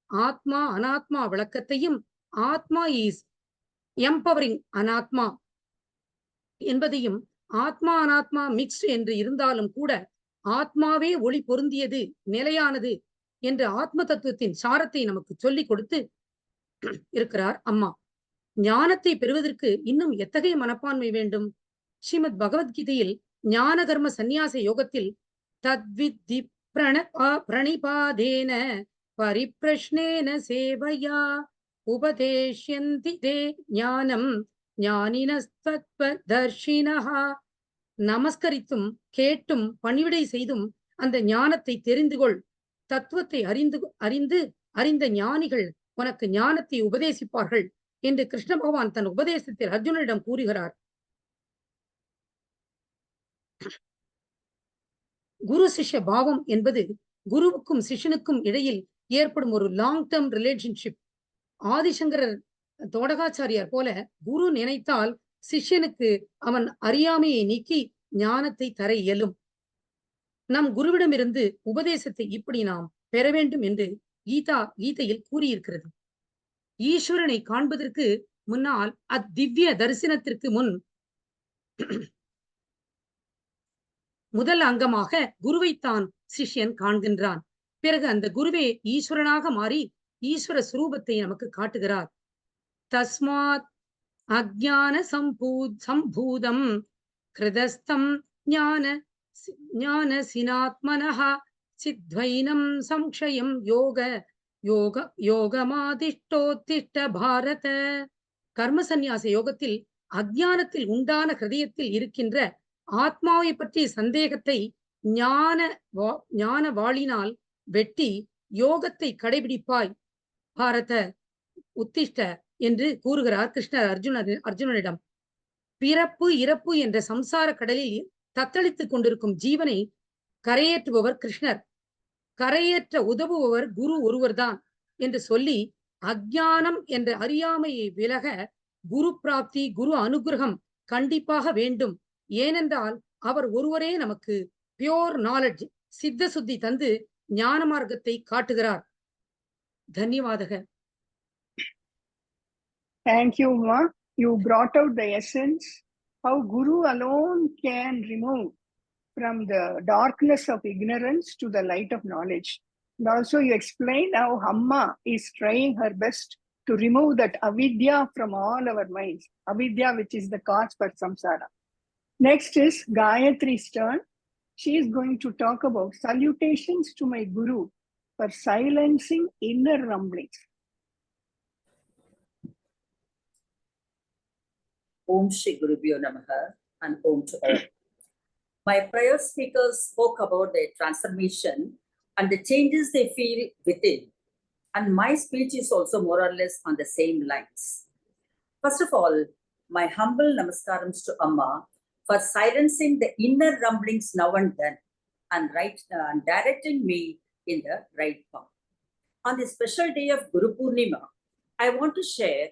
ஆத்மா அனாத்மா விளக்கத்தையும், ஆத்மா இஸ் எம்பவரிங் அனாத்மா என்பதையும், ஆத்மா அனாத்மா மிக்ஸ்ட் என்று இருந்தாலும் கூட ஆத்மாவே ஒளி பொருந்தியது, நிலையானது என்ற ஆத்ம தத்துவத்தின் சாரத்தை நமக்கு சொல்லிக் கொடுத்து இருக்கிறார் அம்மா. ஞானத்தை பெறுவதற்கு இன்னும் எத்தகைய மனப்பான்மை வேண்டும்? ஸ்ரீமத் பகவத்கீதையில் ஞான கர்ம சந்நியாச யோகத்தில் தத்வித்தி பிரணிபாதேன பரிப்ரஷ்னேன சேவையா உபதேஷ்யந்தி தே ஞானம் ஞானினஸ்தத்வதர்ஷினஹா. நமஸ்கரித்தும் கேட்டும் பணிவிடை செய்தும் அந்த ஞானத்தை தெரிந்து கொள். தத்துவத்தை அறிந்த ஞானிகள் உனக்கு ஞானத்தை உபதேசிப்பார்கள் என்று கிருஷ்ண பகவான் தன் உபதேசத்தில் அர்ஜுனனிடம் கூறுகிறார். குரு சிஷ்ய பாவம் என்பது குருவுக்கும் சிஷ்யனுக்கும் இடையில் ஏற்படும் ஒரு லாங் டேர்ம் ரிலேஷன்ஷிப். ஆதிசங்கரர் தோடகாச்சாரியார் போல குரு நினைத்தால் சிஷ்யனுக்கு அவன் அறியாமையை நீக்கி ஞானத்தை தர இயலும். நம் குருவிடமிருந்து உபதேசத்தை இப்படி நாம் பெற வேண்டும் என்று கீதையில் கூறியிருக்கிறது. ஈஸ்வரனை காண்பதற்கு முன்னால் அத்திவ்ய தரிசனத்திற்கு முதல் அங்கமாக குருவைத்தான் சிஷ்யன் காண்கின்றான். பிறகு அந்த குருவே ஈஸ்வரனாக மாறி ஈஸ்வர சுரூபத்தை நமக்கு காட்டுகிறார். தஸ்மாத் அஜ்ஞான சம்பூதம் கிருதஸ்தம் ஞான சினாத்மனஹ சித்வைனம் சம்சயம் யோகமாதிஷ்டோத்திஷ்ட பாரத. கர்ம சந்நியாச யோகத்தில் அஜ்ஞானத்தில் உண்டான ஹிருதயத்தில் இருக்கின்ற ஆத்மாவை பற்றிய சந்தேகத்தை ஞான வாளினால் வெட்டி யோகத்தை கடைபிடிப்பாய் பாரத உத்திஷ்ட என்று கூறுகிறார் கிருஷ்ணர் அர்ஜுனனிடம். பிறப்பு இறப்பு என்ற சம்சார கடலில் தத்தளித்துக் கொண்டிருக்கும் ஜீவனை கரையேற்றுபவர் கிருஷ்ணர், கரையேற்ற உதவுபவர் குரு ஒருவர்தான் என்று சொல்லி அஜ்ஞானம் என்ற அறியாமையை விலக குரு பிராப்தி, குரு அனுகிரகம் கண்டிப்பாக வேண்டும். ஏனென்றால் அவர் ஒருவரே நமக்கு பியோர் நாலெட்ஜ், சித்த சுத்தி தந்து ஞான மார்க்கத்தை காட்டுகிறார். தன்யவாதக. Thank you, Ma. You brought out the essence, how Guru alone can remove from the darkness of ignorance to the light of knowledge. And also you explained how Amma is trying her best to remove that avidya from all our minds, avidya which is the cause for samsara. Next is Gayatri's turn. She is going to talk about salutations to my Guru for silencing inner rumblings. Om Shri Gurubhyo Namaha and Om to all. My prior speakers spoke about their transformation and the changes they feel within. And my speech is also more or less on the same lines. First of all, my humble namaskarams to Amma for silencing the inner rumblings now and then and directing me in the right path. On the special day of Gurupurnima, I want to share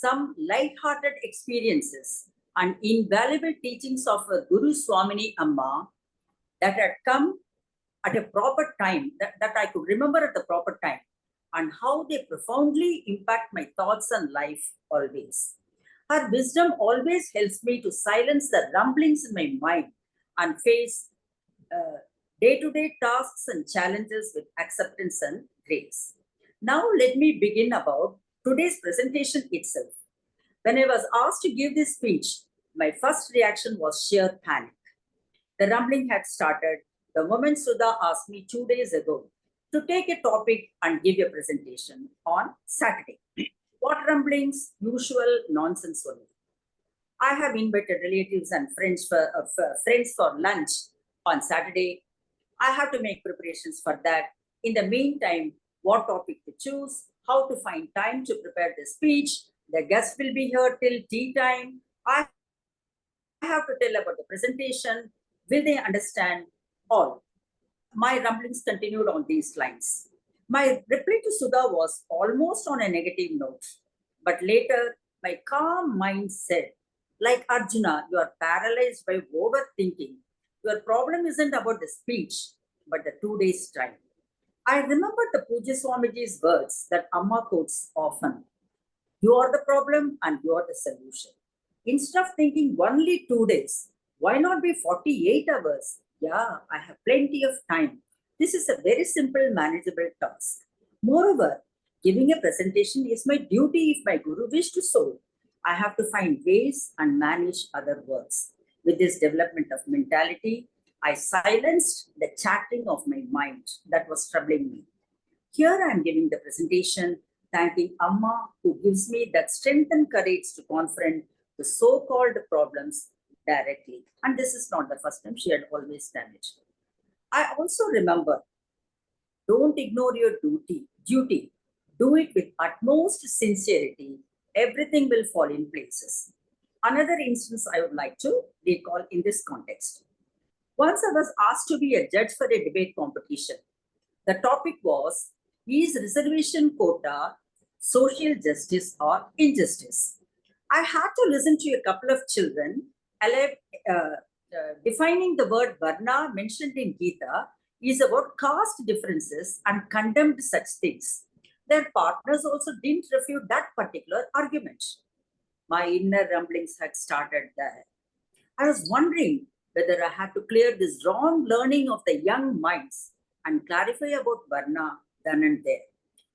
some light-hearted experiences and invaluable teachings of Guru Swamini Amma that had come at a proper time, that I could remember at the proper time, and how they profoundly impact my thoughts and life always. Her wisdom always helps me to silence the rumblings in my mind and face day-to-day tasks and challenges with acceptance and grace. Now let me begin about today's presentation itself. When I was asked to give this speech, my first reaction was sheer panic. The rumbling had started the moment Sudha asked me 2 days ago to take a topic and give a presentation on Saturday. What rumblings? Usual nonsense only. I have invited relatives and friends for lunch on Saturday. I have to make preparations for that. In the meantime, what topic to choose, how to find time to prepare the speech. The guests will be here till tea time. I have to tell about the presentation. Will they understand? All. My rumblings continued on these lines. My reply to Sudha was almost on a negative note. But later, my calm mind said, like Arjuna, you are paralyzed by overthinking. Your problem isn't about the speech, but the 2 days strike. I remembered the Pujya Swamiji's words that Amma quotes often. You are the problem and you are the solution. Instead of thinking only 2 days, why not be 48 hours? Yeah, I have plenty of time. This is a very simple, manageable task. Moreover, giving a presentation is my duty if my guru wishes to so. I have to find ways and manage other works. With this development of mentality, I silenced the chattering of my mind that was troubling me. Here I am giving the presentation, thanking Amma who gives me that strength and courage to confront the so-called problems directly. And this is not the first time, she had always done it. I also remember, don't ignore your duty. Do it with utmost sincerity. Everything will fall in places. Another instance I would like to recall in this context. Once I was asked to be a judge for a debate competition. The topic was, is reservation quota social justice or injustice? I had to listen to a couple of children defining the word varna mentioned in Gita is about caste differences and condemned such things. Their partners also didn't refute that particular argument. My inner rumblings had started there. I was wondering whether I had to clear this wrong learning of the young minds and clarify about Varna then and there.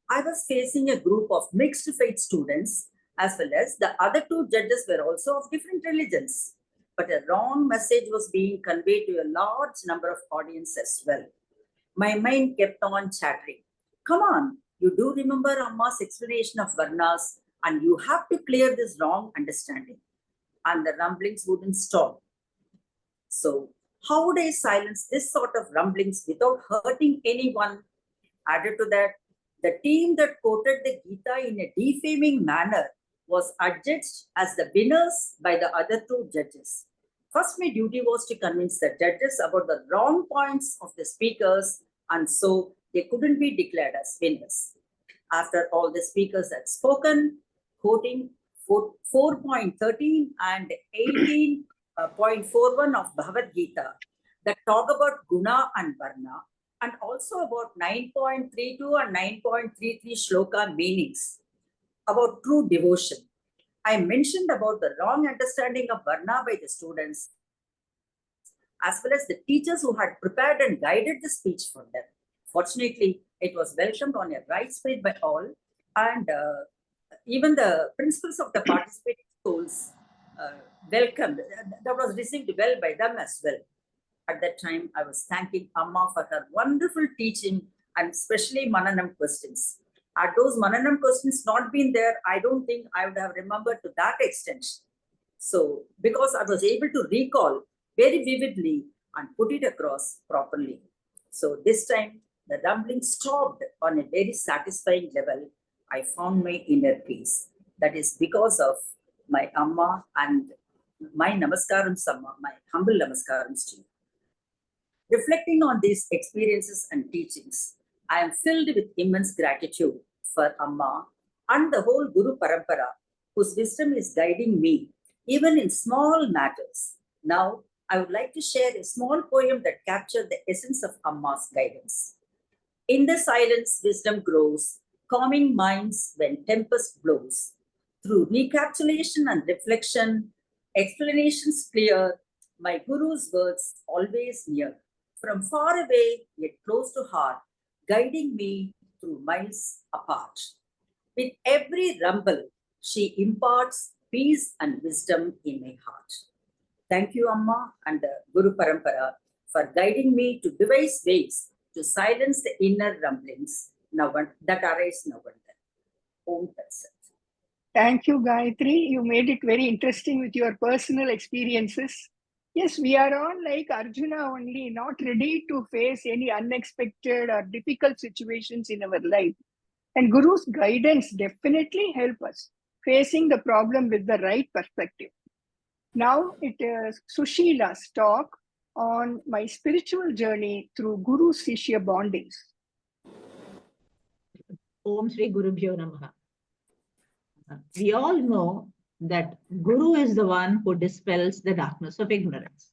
I was facing a group of mixed faith students, as well as the other two judges were also of different religions. But a wrong message was being conveyed to a large number of audience as well. My mind kept on chattering. Come on, you do remember Amma's explanation of Varnas, and you have to clear this wrong understanding. And the rumblings wouldn't stop. So, how would I silence this sort of rumblings without hurting anyone? Added to that, the team that quoted the Gita in a defaming manner was adjudged as the winners by the other two judges. First, my duty was to convince the judges about the wrong points of the speakers, and so they couldn't be declared as winners. After all the speakers had spoken, quoting 4.13 and 18.41 of Bhagavad Gita that talk about guna and varna, and also about 9.32 and 9.33 shloka meanings about true devotion. I mentioned about the wrong understanding of varna by the students, as well as the teachers who had prepared and guided the speech for them. Fortunately, it was welcomed on a right spirit by all, and even the principals of the participating schools welcomed. That was received well by them as well. At that time, I was thanking Amma for her wonderful teaching and especially Mananam questions. Had those Mananam questions not been there, I don't think I would have remembered to that extent. So, because I was able to recall very vividly and put it across properly. So, this time, the rumbling stopped on a very satisfying level. I found my inner peace. That is because of my Amma and my Namaskarams Amma, my humble Namaskarams to you. Reflecting on these experiences and teachings, I am filled with immense gratitude for Amma and the whole Guru Parampara, whose wisdom is guiding me, even in small matters. Now, I would like to share a small poem that captured the essence of Amma's guidance. In the silence, wisdom grows, calming minds when tempest blows. Through recapitulation and reflection, explanations clear, my Guru's words always near. From far away, yet close to heart, guiding me through miles apart. With every rumble, she imparts peace and wisdom in my heart. Thank you, Amma and the Guru Parampara, for guiding me to devise ways to silence the inner rumblings that arise now and then. Om Tat Sat. Thank you, Gayatri. You made it very interesting with your personal experiences. Yes, we are all like Arjuna only, not ready to face any unexpected or difficult situations in our life. And Guru's guidance definitely help us facing the problem with the right perspective. Now it is Sushila's talk on my spiritual journey through Guru Sishya bondings. Om Shri Gurubhyo Namaha. We all know that Guru is the one who dispels the darkness of ignorance.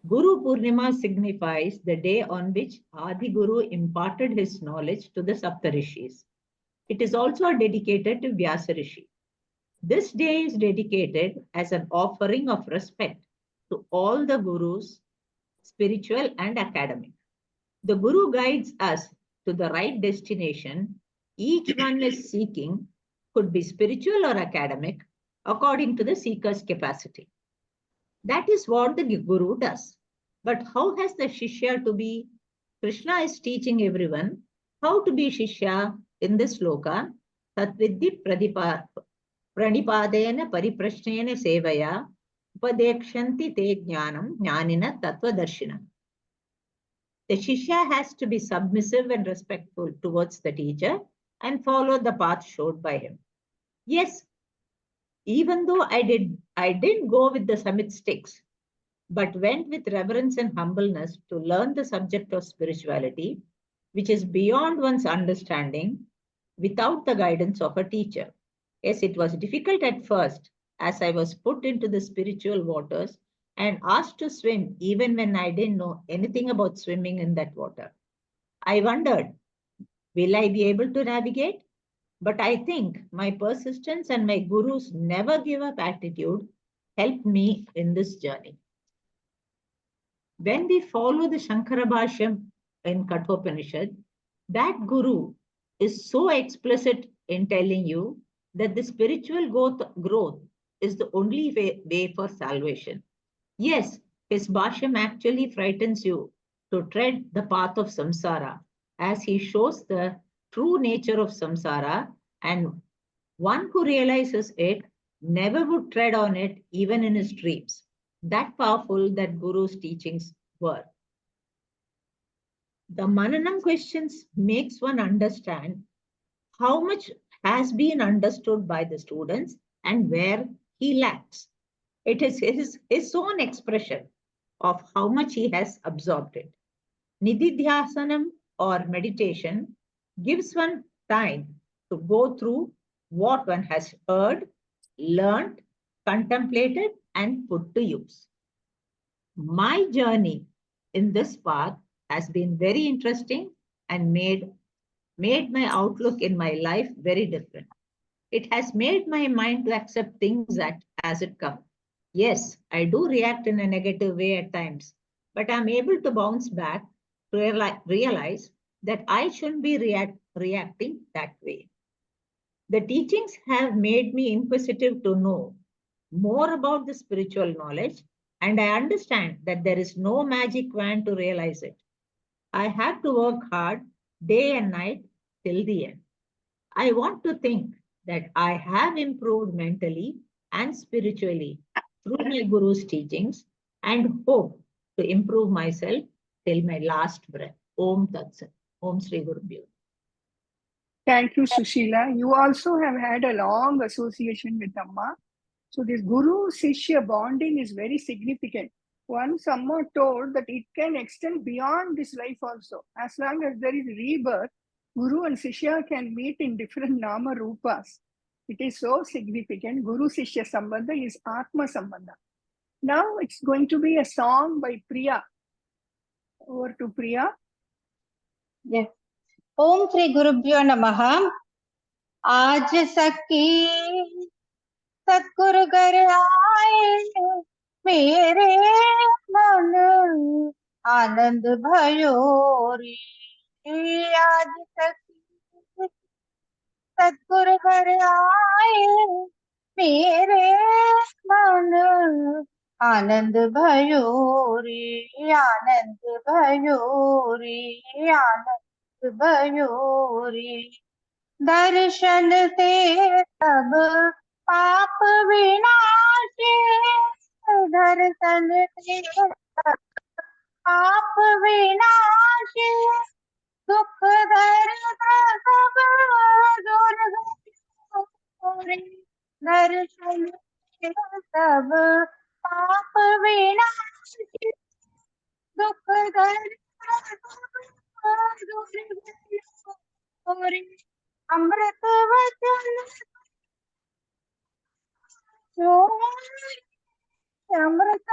Gurupurnima signifies the day on which Adi Guru imparted his knowledge to the Saptarishis. It is also dedicated to Vyasa Rishi. This day is dedicated as an offering of respect to all the gurus, spiritual and academic. The Guru guides us to the right destination each one is seeking, could be spiritual or academic, according to the seeker's capacity. That is what the Guru does. But how has the Shishya to be? Krishna is teaching everyone how to be Shishya in this sloka. Tatviddi pranipadena pariprashnena sevaya upadekshanti te jnanam jnanina tattvadarshina. The Shishya has to be submissive and respectful towards the teacher and follow the path showed by him. Yes, even though I didn't go with the summit sticks, but went with reverence and humbleness to learn the subject of spirituality, which is beyond one's understanding without the guidance of a teacher. Yes, it was difficult at first as I was put into the spiritual waters and asked to swim even when I didn't know anything about swimming in that water. I wondered, will I be able to navigate? But I think my persistence and my Guru's never give up attitude helped me in this journey. When we follow the Shankara Bhashyam in Kathopanishad, that Guru is so explicit in telling you that the spiritual growth is the only way for salvation. Yes, his Bhashyam actually frightens you to tread the path of samsara, as he shows the true nature of samsara, and one who realizes it never would tread on it even in his dreams. That powerful that Guru's teachings were. The Mananam questions makes one understand how much has been understood by the students and where he lacks. It is his own expression of how much he has absorbed it. Nididhyasanam or meditation gives one time to go through what one has heard, learned, contemplated, and put to use. My journey in this path has been very interesting and made my outlook in my life very different. It has made my mind to accept things as it comes. Yes, I do react in a negative way at times, but I'm able to bounce back to realize that I shouldn't be reacting that way. The teachings have made me inquisitive to know more about the spiritual knowledge, and I understand that there is no magic wand to realize it. I have to work hard day and night till the end. I want to think that I have improved mentally and spiritually through my Guru's teachings and hope to improve myself till my last breath. Om Tat Sat. Om Sri Guru Bhyo. Thank you, Sushila. You also have had a long association with Amma. So this Guru-Sishya bonding is very significant. Once Amma told that it can extend beyond this life also. As long as there is rebirth, Guru and Sishya can meet in different Nama Rupas. It is so significant. Guru-Sishya Sambandha is Atma Sambandha. Now it's going to be a song by Priya. Over to Priya. Yes. ओम श्री गुरुभ्यो नमः। आज सखी सतगुरु घर आए मेरे मन आनंद भयो रे। आज सखी सतगुरु घर आए मेरे मन आनंद भयो रे। आनंद भयो रे। आनंद भयोरी। दर्शन से सब पाप विनाशे। दर्शन से सब पाप विनाशे। दुख दर्द सब दूर गए। दर्शन से सब पाप विनाशे। दुख दर्द अमृत वचन अमृत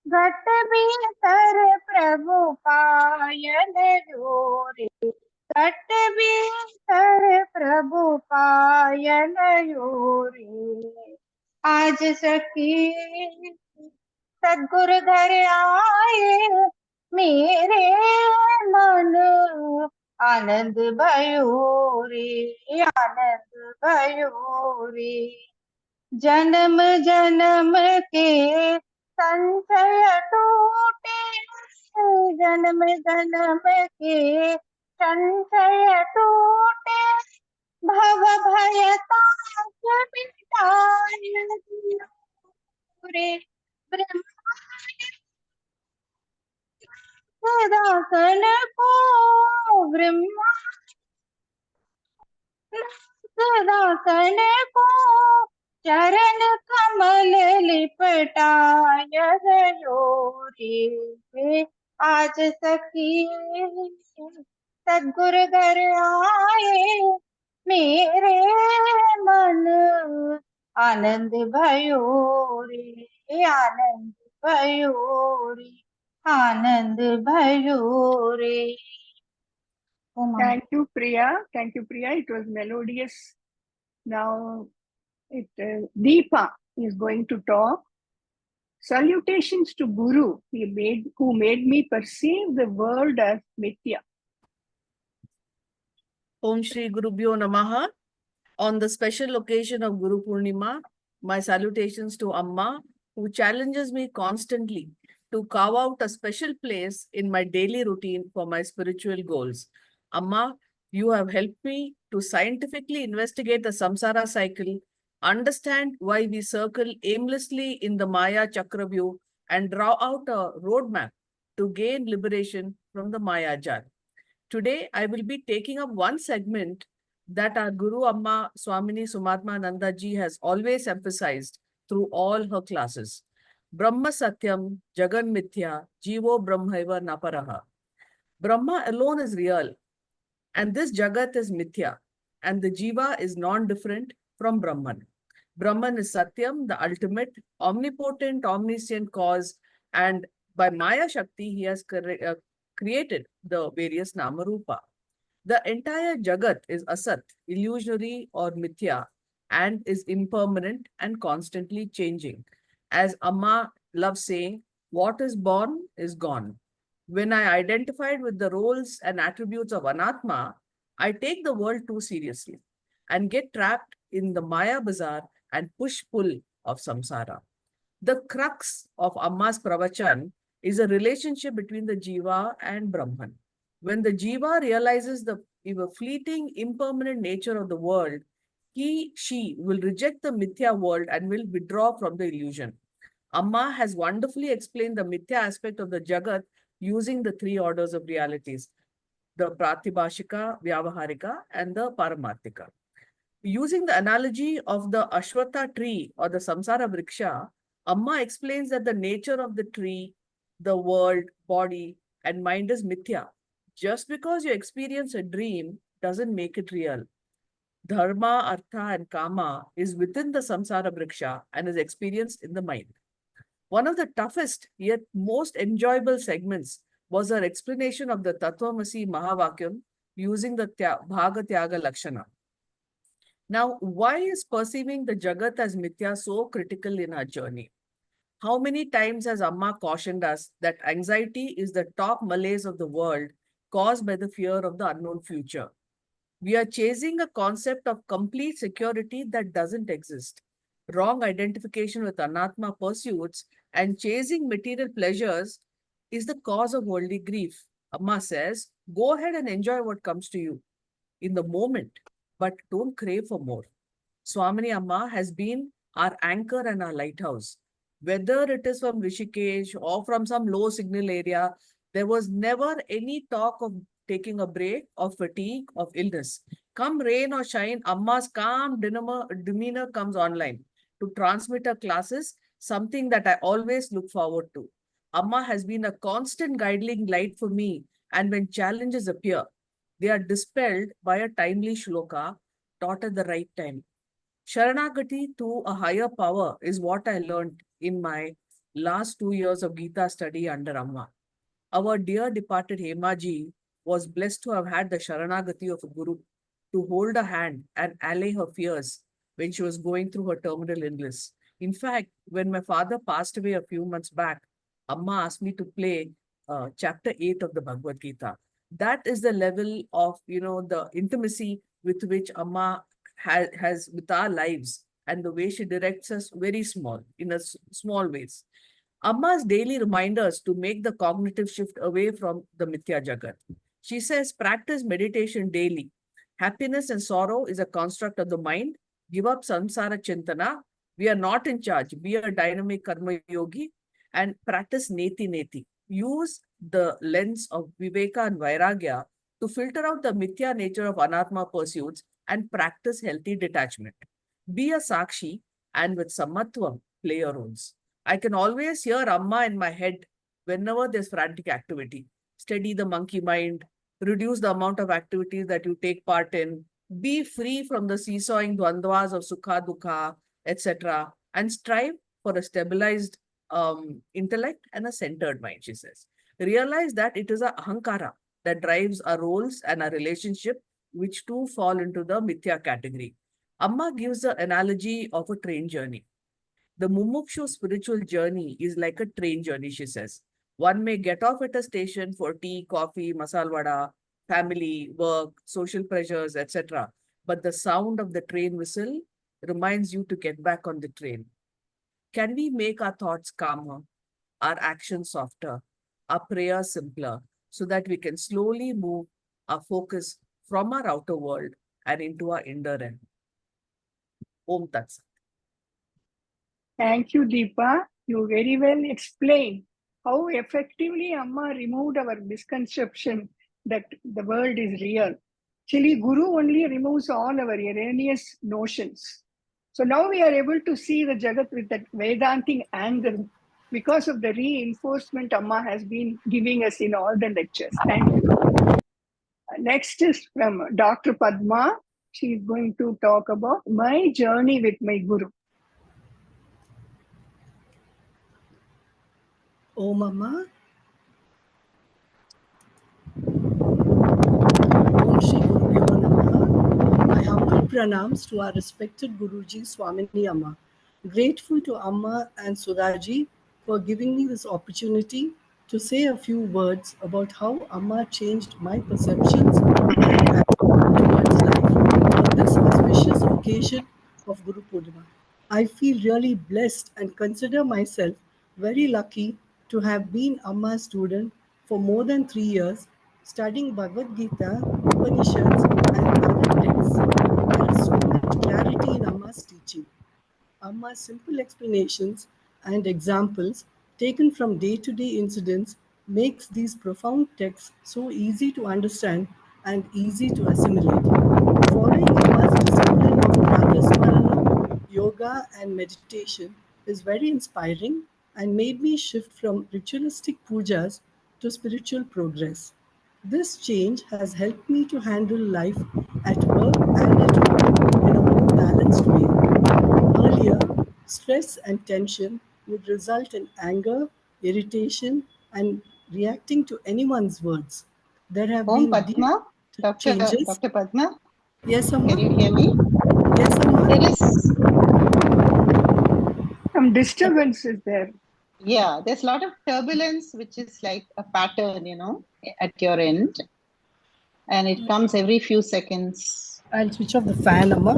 घट भीतर प्रभु पायन जोरे। घट भीतर प्रभु पायल रे। आज सखी सद्गुरु घर आए, मेरे मन आनंद भयो रे, आनंद भयो रे। जन्म जन्म के संशय टूटे, जन्म जन्म के संशय टूटे, भव भय ताप मिटाए रे। ब्रह्मदासन को ब्रह्मा दासन को चरण कमल लिपटाय रे। आज सखी सद्गुरु घर आए, मेरे मन आनंद भयो रे, आनंद भयो रे, आनंद भयो रे। Thank you, Priya. Thank you, Priya. It was melodious. Now, Deepa is going to talk. Salutations to Guru, who made me perceive the world as mithya. Om Shri Gurubhyo Namaha. On the special occasion of Gurupurnima, my salutations to Amma, who challenges me constantly to carve out a special place in my daily routine for my spiritual goals. Amma, you have helped me to scientifically investigate the samsara cycle, understand why we circle aimlessly in the Maya Chakravyu, and draw out a roadmap to gain liberation from the Maya Jal. Today, I will be taking up one segment that our Guru Amma Swamini Sumatma Nanda ji has always emphasized through all her classes. Brahma Satyam, Jagan Mithya, Jivo Brahmaiva Naparaha. Brahma alone is real, and this Jagat is Mithya, and the Jiva is non-different from Brahman. Brahman is Satyam, the ultimate, omnipotent, omniscient cause, and by Maya Shakti, he has created the various Nama Rupa. The entire Jagat is Asat, illusionary or Mithya, and is impermanent and constantly changing. As Amma loves saying, what is born is gone. When I identified with the roles and attributes of Anatma, I take the world too seriously and get trapped in the Maya bazaar and push-pull of samsara. The crux of Amma's pravachan is a relationship between the Jiva and Brahman. When the Jiva realizes the fleeting, impermanent nature of the world, she will reject the Mithya world and will withdraw from the illusion. Amma has wonderfully explained the Mithya aspect of the Jagat using the three orders of realities, the Pratibhashika, Vyavaharika, and the Paramarthika. Using the analogy of the Ashwatha tree or the Samsara Vriksha, Amma explains that the nature of the tree, the world, body, and mind is Mithya. Just because you experience a dream doesn't make it real. Dharma, Artha, and Kama is within the Samsara Vriksha and is experienced in the mind. One of the toughest yet most enjoyable segments was her explanation of the Tattvamasi Mahavakyam using the Bhaga Tyaga Lakshana. Now, why is perceiving the Jagat as Mithya so critical in our journey? How many times has Amma cautioned us that anxiety is the top malaise of the world caused by the fear of the unknown future? We are chasing a concept of complete security that doesn't exist. Wrong identification with Anatma pursuits and chasing material pleasures is the cause of worldly grief. Amma says, go ahead and enjoy what comes to you in the moment, but don't crave for more. Swamini Amma has been our anchor and our lighthouse. Whether it is from Rishikesh or from some low signal area, there was never any talk of taking a break, of fatigue, of illness. Come rain or shine, Amma's calm demeanor comes online to transmit her classes, something that I always look forward to. Amma has been a constant guiding light for me, and when challenges appear, they are dispelled by a timely shloka taught at the right time. Sharanagati to a higher power is what I learned in my last 2 years of Gita study under Amma. Our dear departed Hemaji was blessed to have had the Sharanagati of a Guru to hold her hand and allay her fears when she was going through her terminal illness. In fact, when my father passed away a few months back, Amma asked me to play chapter 8 of the Bhagavad Gita. That is the level of, the intimacy with which Amma has with our lives, and the way she directs us very small, in a small ways. Amma's daily reminders to make the cognitive shift away from the Mithya Jagat. She says, practice meditation daily. Happiness and sorrow is a construct of the mind. Give up samsara chintana. We are not in charge. Be a dynamic karma yogi and practice neti neti. Use the lens of viveka and vairagya to filter out the mithya nature of anatma pursuits and practice healthy detachment. Be a sakshi and with samatvam, play your roles. I can always hear Amma in my head whenever there's frantic activity. Steady the monkey mind, reduce the amount of activities that you take part in, be free from the seesawing dvandvas of sukha, dukha, etc. and strive for a stabilized intellect and a centered mind, she says. Realize that it is a ahankara that drives our roles and our relationship, which too fall into the mithya category. Amma gives the analogy of a train journey. The mumukshu spiritual journey is like a train journey, she says. One may get off at a station for tea, coffee, masal vada, family, work, social pressures, etc. But the sound of the train whistle reminds you to get back on the train. Can we make our thoughts calmer, our actions softer, our prayers simpler, so that we can slowly move our focus from our outer world and into our inner realm? Om Tat Sat. Thank you, Deepa. You very well explained how effectively Amma removed our misconception that the world is real. Actually, Guru only removes all our erroneous notions. So now we are able to see the Jagat with that Vedantic angle because of the reinforcement Amma has been giving us in all the lectures. Thank you. Next is from Dr. Padma. She is going to talk about my journey with my Guru. Om Amma. Om Shri Gurupyo Namaha. My humble pranams to our respected Guruji Swamini Amma. Grateful to Amma and Sudhaji for giving me this opportunity to say a few words about how Amma changed my perceptions and attitude towards life on this auspicious occasion of Gurupurnima. I feel really blessed and consider myself very lucky to have been Amma's student for more than 3 years, studying Bhagavad Gita, Upanishads, and other texts. There is so much clarity in Amma's teaching. Amma's simple explanations and examples taken from day-to-day incidents makes these profound texts so easy to understand and easy to assimilate. Following Amma's discipline of Pratya yoga and meditation is very inspiring and made me shift from ritualistic pujas to spiritual progress. This change has helped me to handle life at work and at home in a more balanced way. Earlier, stress and tension would result in anger, irritation, and reacting to anyone's words. There have Om been deep Padma, changes. Dr. Padma, Yes, Amma. can you hear me? Yes, Amma. There is, Some disturbance is there. yeah, there's a lot of turbulence, which is like a pattern, at your end. And it comes every few seconds. I'll switch off the fan, Amma.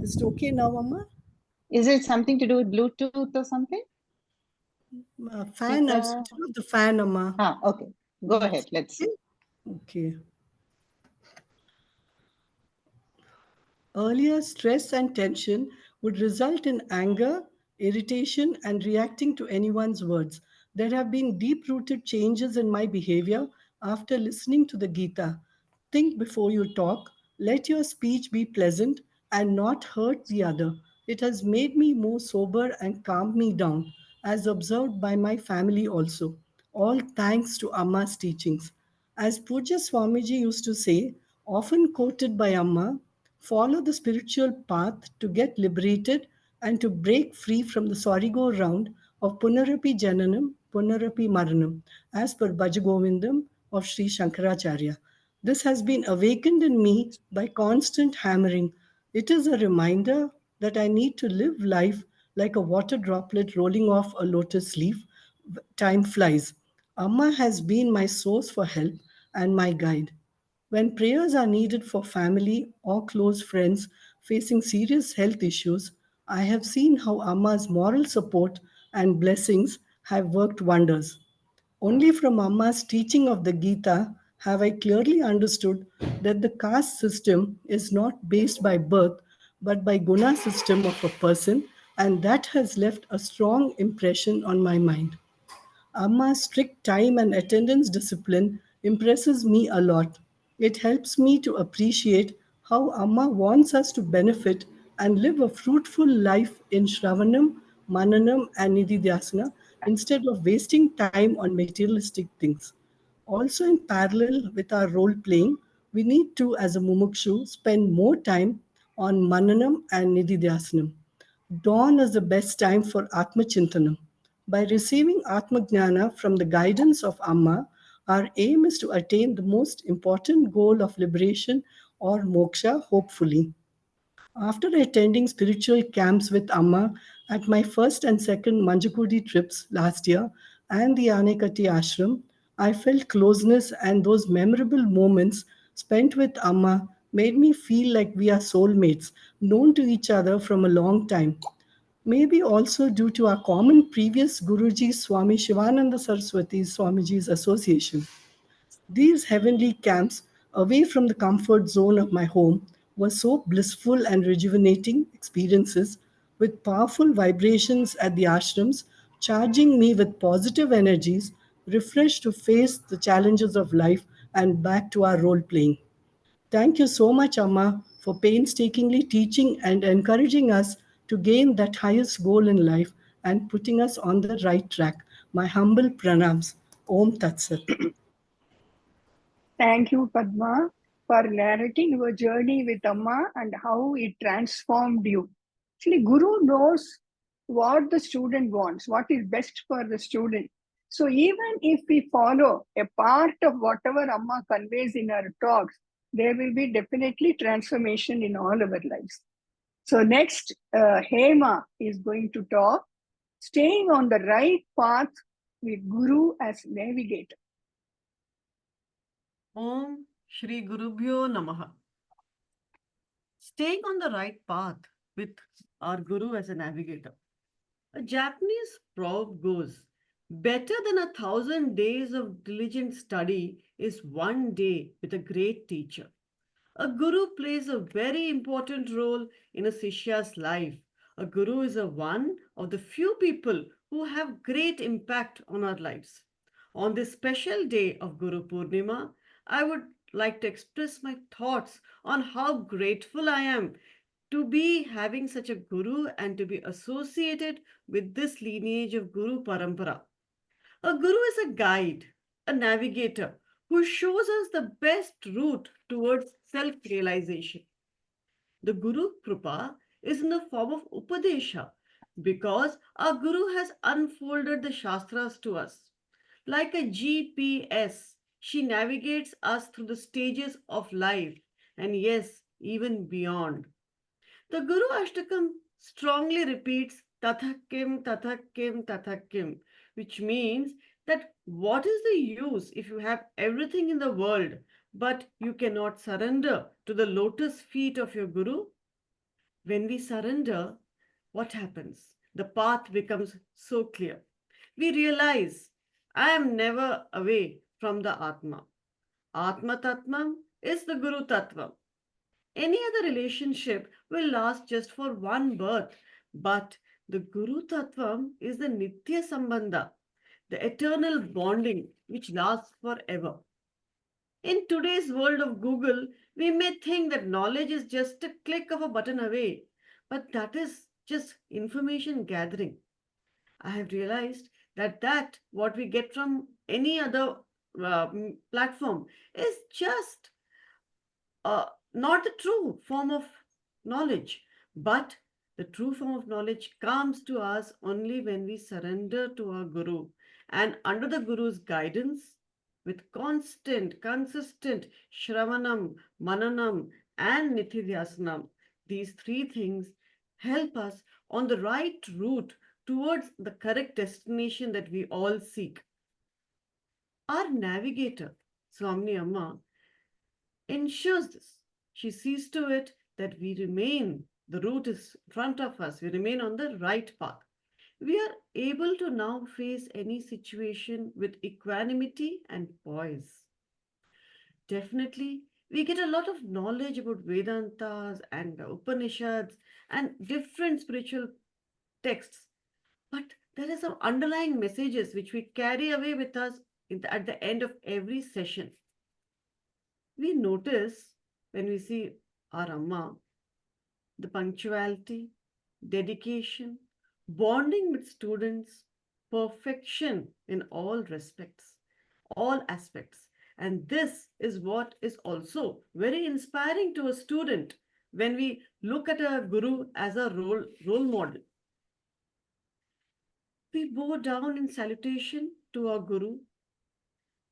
Is it okay now, Amma? Is it something to do with Bluetooth or something? Fan, I'll Speaker? switch off the fan, Amma. Okay. Go That's ahead. Let's see. okay. Earlier, stress and tension would result in anger, irritation, and reacting to anyone's words. There have been deep rooted changes in my behavior after listening to the Gita. Think before you talk, let your speech be pleasant and not hurt the other. It has made me more sober and calmed me down, as observed by my family also. All thanks to Amma's teachings. As Puja Swamiji used to say, often quoted by Amma, follow the spiritual path to get liberated and to break free from the sorry go round of Punarapi Jananam, Punarapi Maranam, as per Bhajagovindam of Sri Shankaracharya. This has been awakened in me by constant hammering. It is a reminder that I need to live life like a water droplet rolling off a lotus leaf. Time flies. Amma has been my source for help and my guide. When prayers are needed for family or close friends facing serious health issues, I have seen how Amma's moral support and blessings have worked wonders. Only from Amma's teaching of the Gita have I clearly understood that the caste system is not based by birth but by guna system of a person, and that has left a strong impression on my mind. Amma's strict time and attendance discipline impresses me a lot. It helps me to appreciate how Amma wants us to benefit and live a fruitful life in Shravanam, Mananam, and Nididhyasana instead of wasting time on materialistic things. Also, in parallel with our role playing, we need to, as a mumukshu, spend more time on Mananam and Nididhyasanam. Dawn is the best time for Atma Chintanam. By receiving Atma Jnana from the guidance of Amma, our aim is to attain the most important goal of liberation or moksha, hopefully. After attending spiritual camps with Amma at my first and second Manjakudi trips last year and the Anekati ashram, I felt closeness, and those memorable moments spent with Amma made me feel like we are soulmates, known to each other from a long time. Maybe also due to our common previous Guruji Swami Shivananda Saraswati Swamiji's association. These heavenly camps, away from the comfort zone of my home, were so blissful and rejuvenating experiences with powerful vibrations at the ashrams, charging me with positive energies, refreshed to face the challenges of life and back to our role playing. Thank you so much, Amma, for painstakingly teaching and encouraging us to gain that highest goal in life and putting us on the right track. My humble pranams. Om Tat Sat. Thank you, Padma, for narrating your journey with Amma and how it transformed you. Actually, Guru knows what the student wants, what is best for the student. So even if we follow a part of whatever Amma conveys in her talks, there will be definitely transformation in all our lives. So next, Hema is going to talk, staying on the right path with Guru as navigator. Om Shri Gurubhyo Namaha. Staying on the right path with our Guru as a navigator. A Japanese proverb goes, better than 1,000 days of diligent study is one day with a great teacher. A guru plays a very important role in a Shishya's life. A guru is one of the few people who have great impact on our lives. On this special day of Gurupurnima, I would like to express my thoughts on how grateful I am to be having such a guru and to be associated with this lineage of Guru Parampara. A guru is a guide, a navigator who shows us the best route towards self-realization. The Guru Krupa is in the form of Upadesha because our Guru has unfolded the Shastras to us. Like a GPS, she navigates us through the stages of life and yes, even beyond. The Guru Ashtakam strongly repeats Tathakim, Tathakim, Tathakim, which means that what is the use if you have everything in the world, but you cannot surrender to the lotus feet of your Guru? When we surrender, what happens? The path becomes so clear. We realize I am never away from the Atma. Atma Tatmam is the Guru Tattvam. Any other relationship will last just for one birth, but the Guru Tattvam is the Nitya Sambandha, the eternal bonding which lasts forever. In today's world of Google, we may think that knowledge is just a click of a button away, but that is just information gathering. I have realized that what we get from any other platform is just not the true form of knowledge, but the true form of knowledge comes to us only when we surrender to our Guru. And under the Guru's guidance, with constant, consistent Shravanam, Mananam, and Nithidhyasanam. These three things help us on the right route towards the correct destination that we all seek. Our navigator, Swamini Amma, ensures this. She sees to it that we remain, the route is in front of us, we remain on the right path. We are able to now face any situation with equanimity and poise. Definitely, we get a lot of knowledge about Vedantas and the Upanishads and different spiritual texts. But there are some underlying messages which we carry away with us at the end of every session. We notice when we see our Amma, the punctuality, dedication, bonding with students, perfection in all respects, all aspects. And this is what is also very inspiring to a student when we look at a guru as a role model. We bow down in salutation to our guru,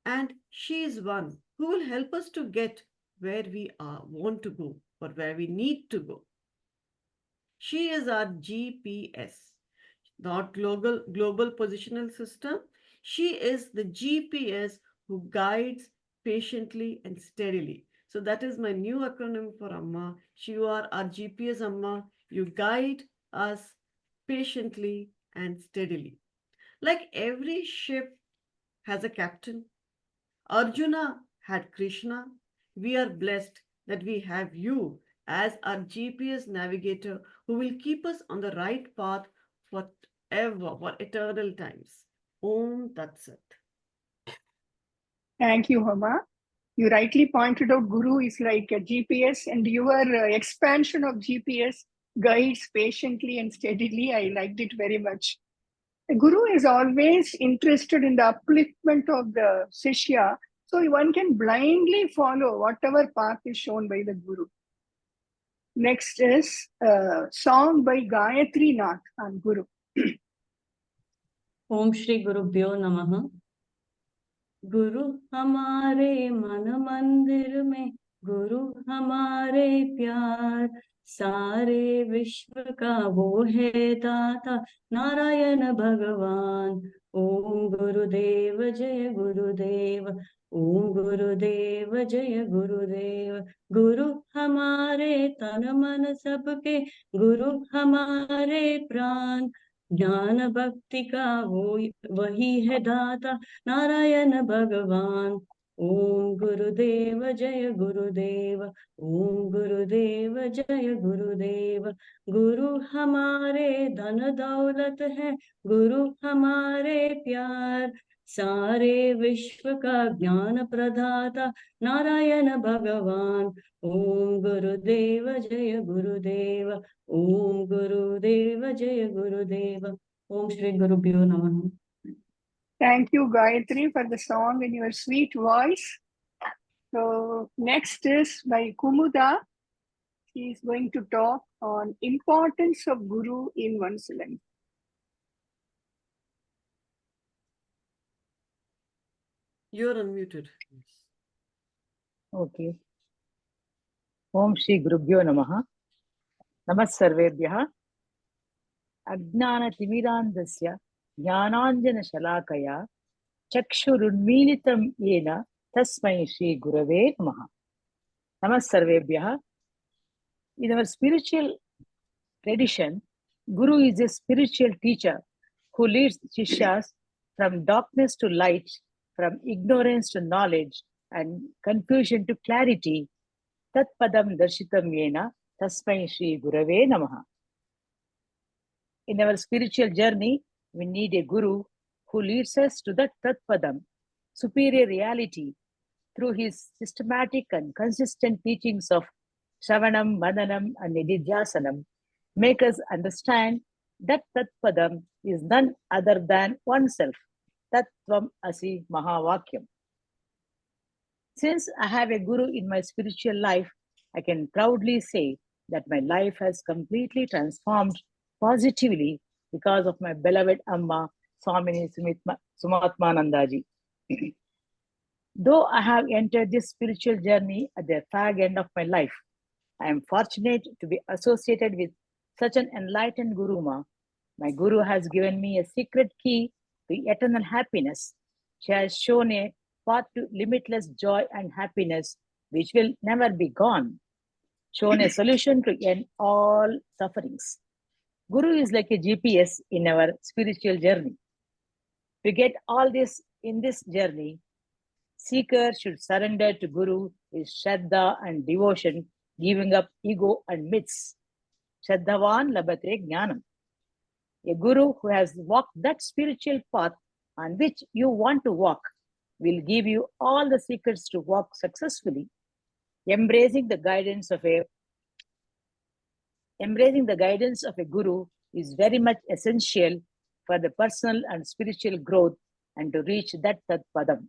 and she is one who will help us to get where we want to go or where we need to go. She is our GPS, not global positional system. She is the GPS who guides patiently and steadily. So that is my new acronym for Amma. You are our GPS, Amma. You guide us patiently and steadily. Like every ship has a captain, Arjuna had Krishna. We are blessed that we have you as our GPS navigator who will keep us on the right path forever, for eternal times. Om Tat Sat. Thank you, Homa. You rightly pointed out Guru is like a GPS, and your expansion of GPS guides patiently and steadily. I liked it very much. The Guru is always interested in the upliftment of the Shishya, so one can blindly follow whatever path is shown by the Guru. Next is a song by Gayatri Nath on Guru. ओम श्री गुरुभ्यो नमः। गुरु हमारे मन मंदिर में, गुरु हमारे प्यार, सारे विश्व का वो है दाता नारायण भगवान। ओम गुरुदेव जय गुरुदेव, ओम गुरुदेव जय गुरुदेव। गुरु हमारे तन मन सबके, गुरु हमारे प्राण, ज्ञान भक्ति का वो वही है दाता नारायण भगवान। ओम गुरुदेव जय गुरुदेव, ओम गुरुदेव जय गुरुदेव। गुरु हमारे धन दौलत है, गुरु हमारे प्यार, सारे विश्व का ज्ञान प्रदाता नारायण भगवान। ओम गुरुदेव जय गुरुदेव, ओम गुरुदेव जय गुरुदेव। ओम श्री गुरुभ्यो नमः। Thank you, Gayatri, for the song in your sweet voice. So next is by Kumuda. She is going to talk on importance of Guru in one's life. You're unmuted. Okay. Om Shri Gurubhyo Namaha. Namas Sarvebhyah. Ajnana Timirandasya Jnananjana Shalakaya Chakshurunmilitam Yena Tasmai Shri Gurave Namaha. Namas Sarvebhyah. In our spiritual tradition, Guru is a spiritual teacher who leads Shishyas from darkness to light, from ignorance to knowledge, and confusion to clarity. Tat padam darshitam yena tasmai Shri Gurave Namaha. In our spiritual journey, we need a Guru who leads us to that Tat padam, superior reality, through his systematic and consistent teachings of Shravanam, Mananam, and Nididhyasanam, make us understand that Tat padam is none other than oneself. Tattvam Asi Mahavakyam. Since I have a Guru in my spiritual life, I can proudly say that my life has completely transformed positively because of my beloved Amma, Swamini Sumatmanandaji. Though I have entered this spiritual journey at the fag end of my life, I am fortunate to be associated with such an enlightened Guruma. My Guru has given me a secret key to eternal happiness. She has shown a path to limitless joy and happiness, which will never be gone. Shown a solution to end all sufferings. Guru is like a GPS in our spiritual journey. To get all this in this journey, seeker should surrender to Guru with Shraddha and devotion, giving up ego and myths. Shraddhavan labhate jnanam. A Guru who has walked that spiritual path on which you want to walk will give you all the secrets to walk successfully. Embracing the guidance of a Guru is very much essential for the personal and spiritual growth and to reach that Tat Padam.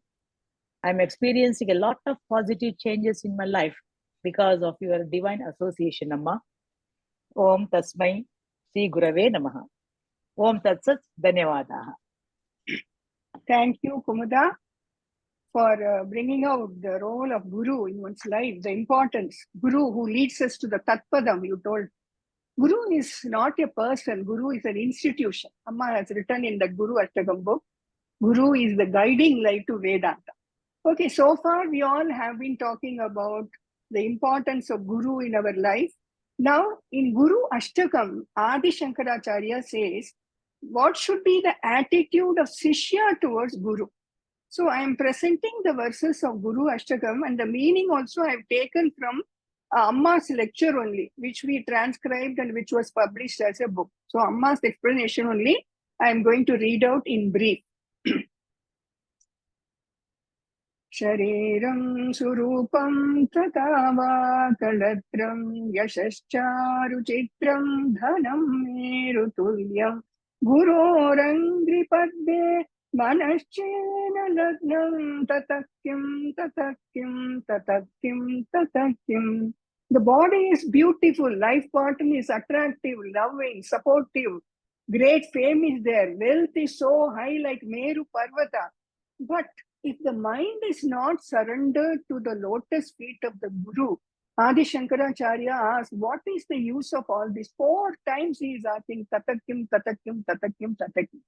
I'm experiencing a lot of positive changes in my life because of your divine association, Amma. Om Tasmai Sri Gurave Namaha. Om Tat Sat Dhanyavadaha. Thank you, Kumuda, for bringing out the role of Guru in one's life, the importance. Guru who leads us to the Tatpadam, you told. Guru is not a person, Guru is an institution. Amma has written in the Guru Ashtakam book, Guru is the guiding light to Vedanta. Okay, so far we all have been talking about the importance of Guru in our life. Now, in Guru Ashtakam, Adi Shankaracharya says, what should be the attitude of Sishya towards Guru? So I am presenting the verses of Guru Ashtakam, and the meaning also I have taken from Amma's lecture only, which we transcribed and which was published as a book. So Amma's explanation only, I am going to read out in brief. Shariram surupam tatava kalatram yashascharuchitram dhanam merutulyam gurorangripadde Manashchena lagnam tatakyam tatakyam tatakyam tatakyam. The body is beautiful, life partner is attractive, loving, supportive, great fame is there, wealth is so high like Meru Parvata. But if the mind is not surrendered to the lotus feet of the Guru, Adi Shankaracharya asked, what is the use of all this? 4 times he is asking, tatakyam, tatakyam, tatakyam, tatakyam.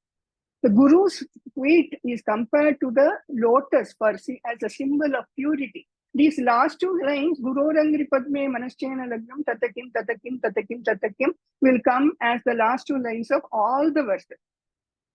The Guru's feet is compared to the lotus as a symbol of purity. These last 2 lines, Gurorangri Padme Manaschena Lagnam Tatakim Tatakim Tatakim Tatakim, will come as the last 2 lines of all the verses.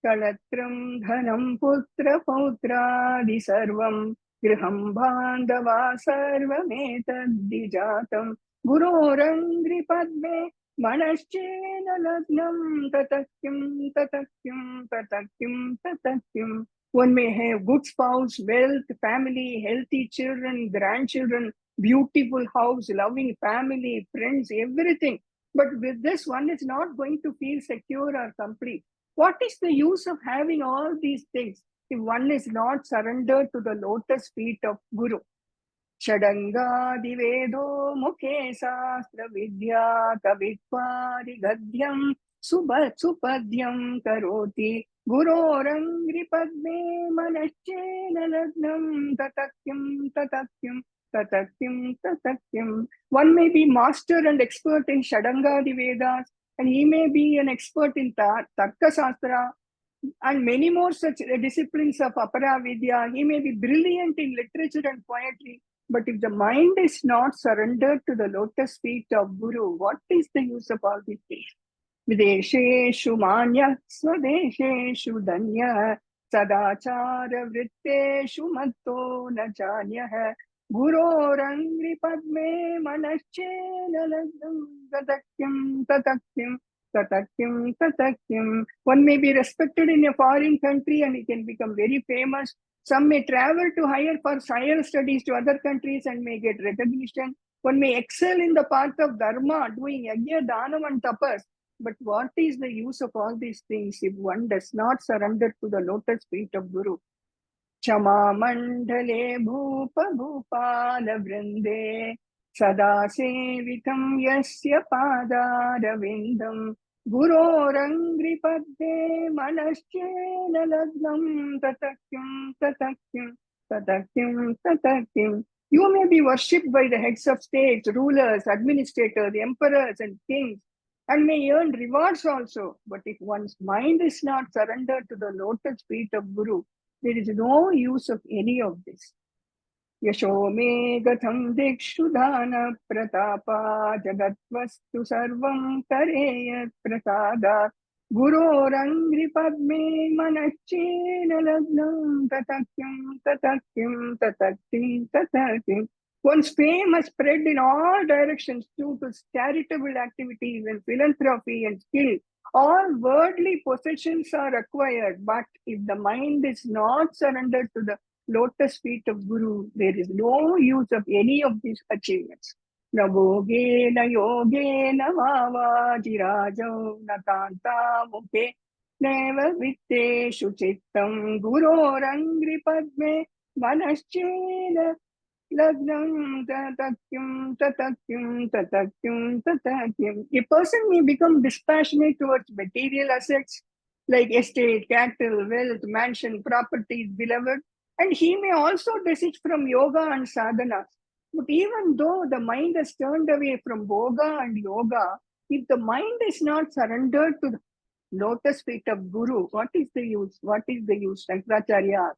Kalatram Dhanam Putra Pautradi Sarvam Griham Bandava Sarvametadijatam Gurorangri Padme Manashchena lagnam tatakyam tatakyam tatakyam tatakyam. One may have good spouse, wealth, family, healthy children, grandchildren, beautiful house, loving family, friends, everything. But with this, one is not going to feel secure or complete. What is the use of having all these things if one is not surrendered to the lotus feet of Guru? Shadangadivedo mukhe sastra vidya kavitvari gadhyam supadyam karoti gurorangri padme manashchena lagnam tatakyam tatakyam tatakyam tatakyam. One may be master and expert in Shadangadi Vedas, and he may be an expert in Tarka Shastra and many more such disciplines of Apara Vidya. He may be brilliant in literature and poetry. But if the mind is not surrendered to the lotus feet of Guru, what is the use of all these things? Videsheshu manya swadesheshu danya sadachara vritteshu matto nachanyah gurorangri padme manashchena lagnam tatakyam tatakyam tatakyam tatakyam. One may be respected in a foreign country and he can become very famous. Some may travel to higher studies to other countries and may get recognition. One may excel in the path of dharma, doing yajna, dhanam and tapas. But what is the use of all these things if one does not surrender to the lotus feet of Guru? Chama mandale bhupa bhupala vrinde sada sevitam yasya padaravindam Gurorangri padde manashchena lagnam tatakyam tatakyam Tatakim, tatakim. You may be worshipped by the heads of states, rulers, administrators, emperors, and kings, and may earn rewards also. But if one's mind is not surrendered to the lotus feet of Guru, there is no use of any of this. Yasho me gatham dikshu dhana pratapa jagatvastu sarvam tareyat prasada Gurorangri padme manachena lagnam tatakyam tatakyam tatakyam tatakyam. One's fame has spread in all directions due to charitable activities and philanthropy and skill. All worldly possessions are acquired, but if the mind is not surrendered to the lotus feet of Guru, there is no use of any of these achievements. Na bhoge na yoge na vavajirajo na kanta mukhe neva vitteshu chittam gurorangri padme manaschena lagnam tatakyam tatakyam tatakyam tatakyam. A person may become dispassionate towards material assets like estate, cattle, wealth, mansion, properties, beloved, and he may also desist from yoga and sadhana. But even though the mind has turned away from bhoga and yoga, if the mind is not surrendered to the lotus feet of Guru, what is the use? What is the use? Shankaracharya.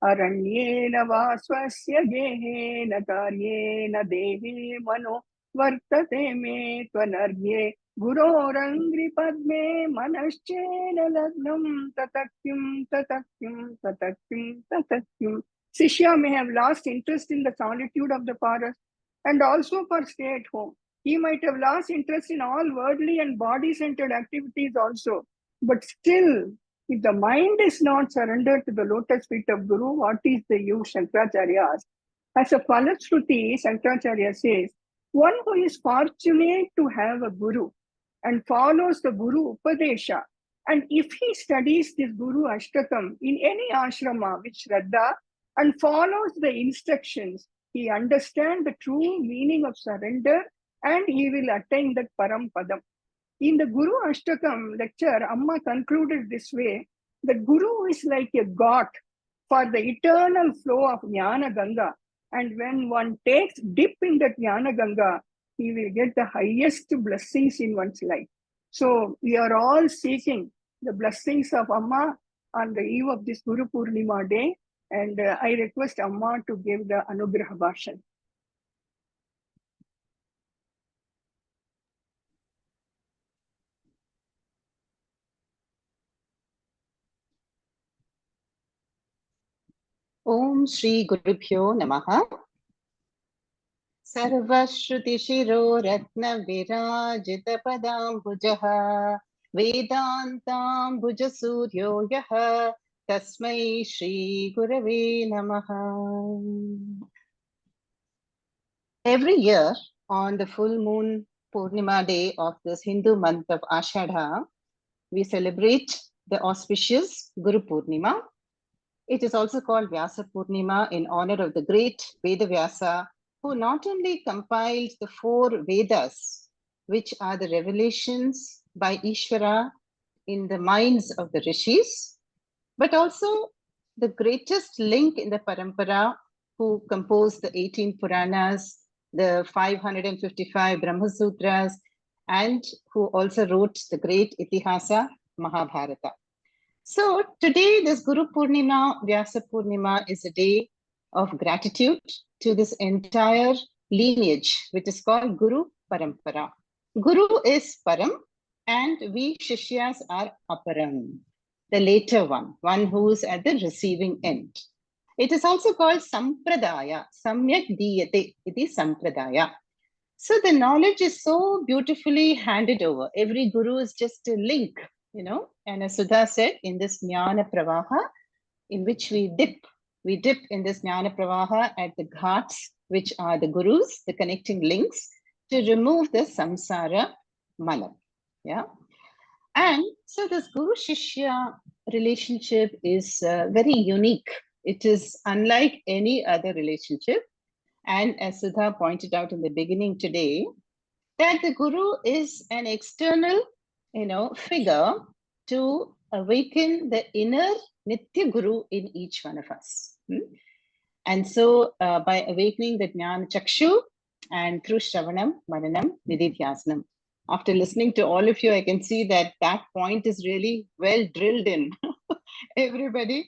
Aranyena va swasya gehena karyena devi mano vartate me tvanarye gurorangri padme manaschena lagnam tatakyam tatakyam tatakyam tatakyam. Shishya may have lost interest in the solitude of the forest and also for stay at home. He might have lost interest in all worldly and body-centered activities also. But still, if the mind is not surrendered to the lotus feet of Guru, what is the use? Shankaracharya asks. As a Falashruti, Shankaracharya says, one who is fortunate to have a Guru and follows the Guru Upadesha, and if he studies this Guru Ashtakam in any ashrama with Shraddha and follows the instructions, he understands the true meaning of surrender and he will attain that Param Padam. In the Guru Ashtakam lecture, Amma concluded this way, that Guru is like a god for the eternal flow of Jnana Ganga. And when one takes dip in that Jnana Ganga, he will get the highest blessings in one's life. So we are all seeking the blessings of Amma on the eve of this Gurupurnima day. And I request Amma to give the Anugraha Bhashan. Om Shri Gurubhyo Namaha. Sarvashruti-shiro ratna virajita padambujaha Vedantam suryo yaha Tasmai Shri Gurave Namaha. Every year on the full moon Purnima day of this Hindu month of Ashadha, we celebrate the auspicious Guru Purnima. It is also called Vyasa Purnima in honor of the great Veda Vyasa, who not only compiled the 4 Vedas, which are the revelations by Ishvara in the minds of the rishis, but also the greatest link in the Parampara, who composed the 18 Puranas, the 555 Brahma Sutras, and who also wrote the great Itihasa Mahabharata. So today, this Guru Purnima, Vyasa Purnima, is a day of gratitude to this entire lineage, which is called Guru Parampara. Guru is Param, and we Shishyas are Aparam, the later one who's at the receiving end. It is also called Sampradaya, Samyak Diyate, it is Sampradaya. So the knowledge is so beautifully handed over. Every Guru is just a link, you know, and as Sudha said, in this Jnana Pravaha, in which we dip in this Jnana Pravaha at the ghats, which are the Gurus, the connecting links, to remove the samsara malam. Yeah. And so this Guru-Shishya relationship is very unique. It is unlike any other relationship. And as Sudha pointed out in the beginning today, that the Guru is an external, figure to awaken the inner Nitya Guru in each one of us. And so by awakening the Jnana Chakshu and through Shravanam, Mananam, Nididhyasanam. After listening to all of you, I can see that that point is really well drilled in. Everybody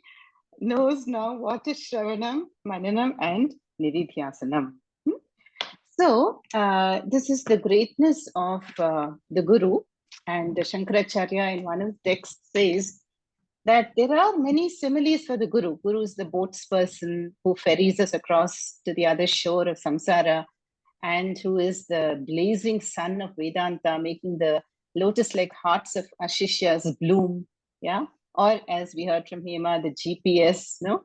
knows now what is Shravanam, Mananam, and Nididhyasanam. So this is the greatness of the Guru. And Shankaracharya in one of the texts says that there are many similes for the Guru. Guru is the boatsperson who ferries us across to the other shore of samsara, and who is the blazing sun of Vedanta, making the lotus-like hearts of Ashishyas bloom. Yeah, or as we heard from Hema, the GPS. No,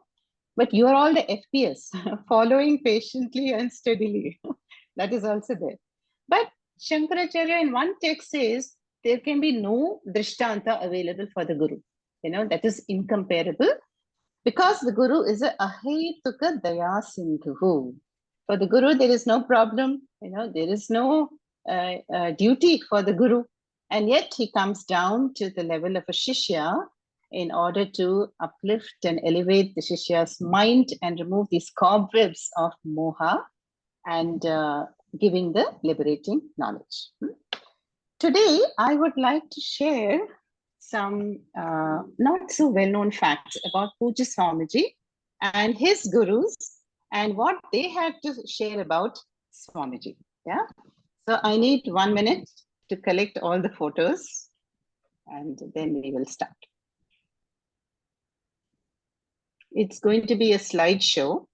but you are all the FPS, following patiently and steadily. That is also there. But Shankaracharya in one text says there can be no drishtanta available for the Guru. That is incomparable, because the Guru is a ahetuka daya sindhu. For the Guru, there is no problem. There is no duty for the Guru. And yet he comes down to the level of a Shishya in order to uplift and elevate the Shishya's mind and remove these cobwebs of moha and giving the liberating knowledge. Today, I would like to share some not so well-known facts about Pujya Swamiji and his gurus and what they had to share about Swamiji. Yeah. So I need 1 minute to collect all the photos, and then we will start. It's going to be a slideshow.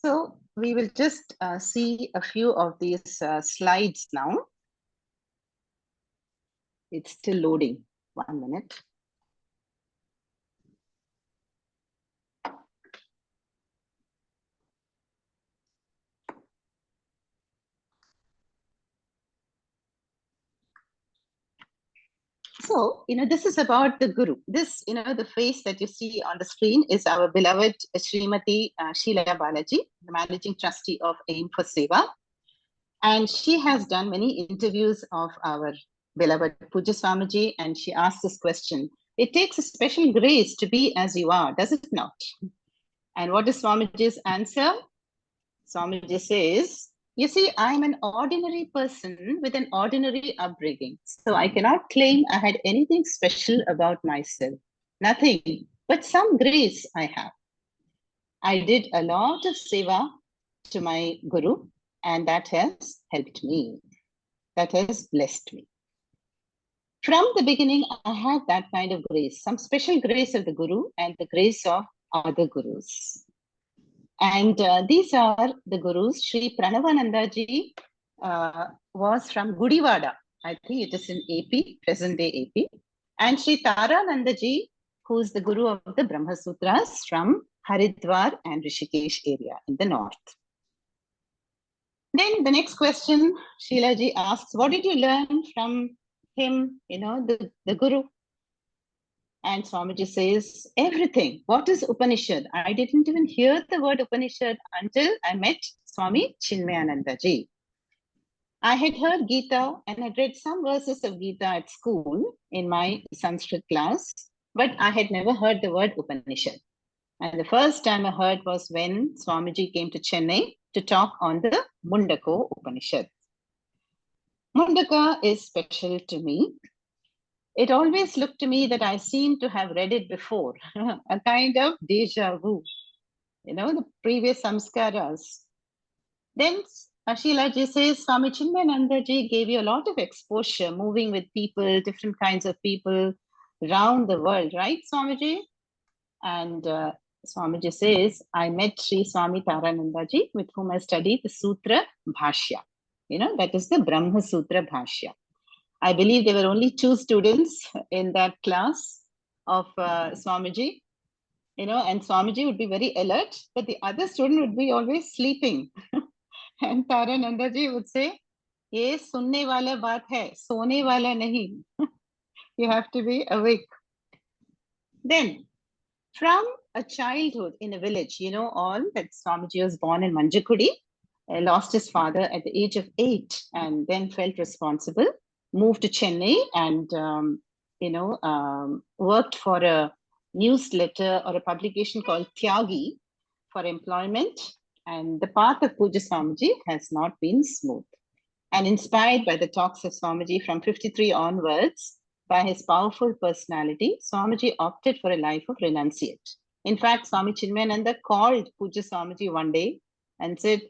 So we will just see a few of these slides now. It's still loading. 1 minute. So, this is about the Guru. This, the face that you see on the screen is our beloved Srimati Sheila Balaji, the managing trustee of AIM for Seva. And she has done many interviews of our beloved Pujya Swamiji, and she asked this question: it takes a special grace to be as you are, does it not? And what is Swamiji's answer? Swamiji says, you see, I'm an ordinary person with an ordinary upbringing. So I cannot claim I had anything special about myself. Nothing, but some grace I have. I did a lot of seva to my Guru, and that has helped me. That has blessed me. From the beginning, I had that kind of grace, some special grace of the Guru and the grace of other Gurus. And these are the Gurus. Sri Pranavanandaji was from Gudivada. I think it is in AP, present-day AP. And Sri Taranandaji, who is the Guru of the Brahma Sutras, from Haridwar and Rishikesh area in the north. Then the next question, Sheilaji asks, what did you learn from him, the Guru? And Swamiji says, everything. What is Upanishad? I didn't even hear the word Upanishad until I met Swami Chinmayanandaji. I had heard Gita and had read some verses of Gita at school in my Sanskrit class, but I had never heard the word Upanishad. And the first time I heard was when Swamiji came to Chennai to talk on the Mundaka Upanishad. Mundaka is special to me. It always looked to me that I seemed to have read it before, a kind of deja vu, the previous samskaras. Then Ashilaji says, Swami Chinmayanandaji gave you a lot of exposure, moving with people, different kinds of people around the world, right, Swamiji? And Swamiji says, I met Sri Swami Taranandaji, with whom I studied the Sutra Bhashya. That is the Brahma Sutra Bhashya. I believe there were only 2 students in that class of Swamiji, and Swamiji would be very alert, but the other student would be always sleeping. And Tarananda ji would say, "Ye sunne wala baat hai, sone wala nahi." You have to be awake. Then, from a childhood in a village, all that Swamiji was born in Manjakudi, lost his father at the age of 8, and then felt responsible, moved to Chennai, and worked for a newsletter or a publication called Tyagi for employment. And the path of Puja Swamiji has not been smooth. And inspired by the talks of Swamiji from 53 onwards, by his powerful personality, Swamiji opted for a life of renunciate. In fact, Swami Chinmayananda called Puja Swamiji one day and said,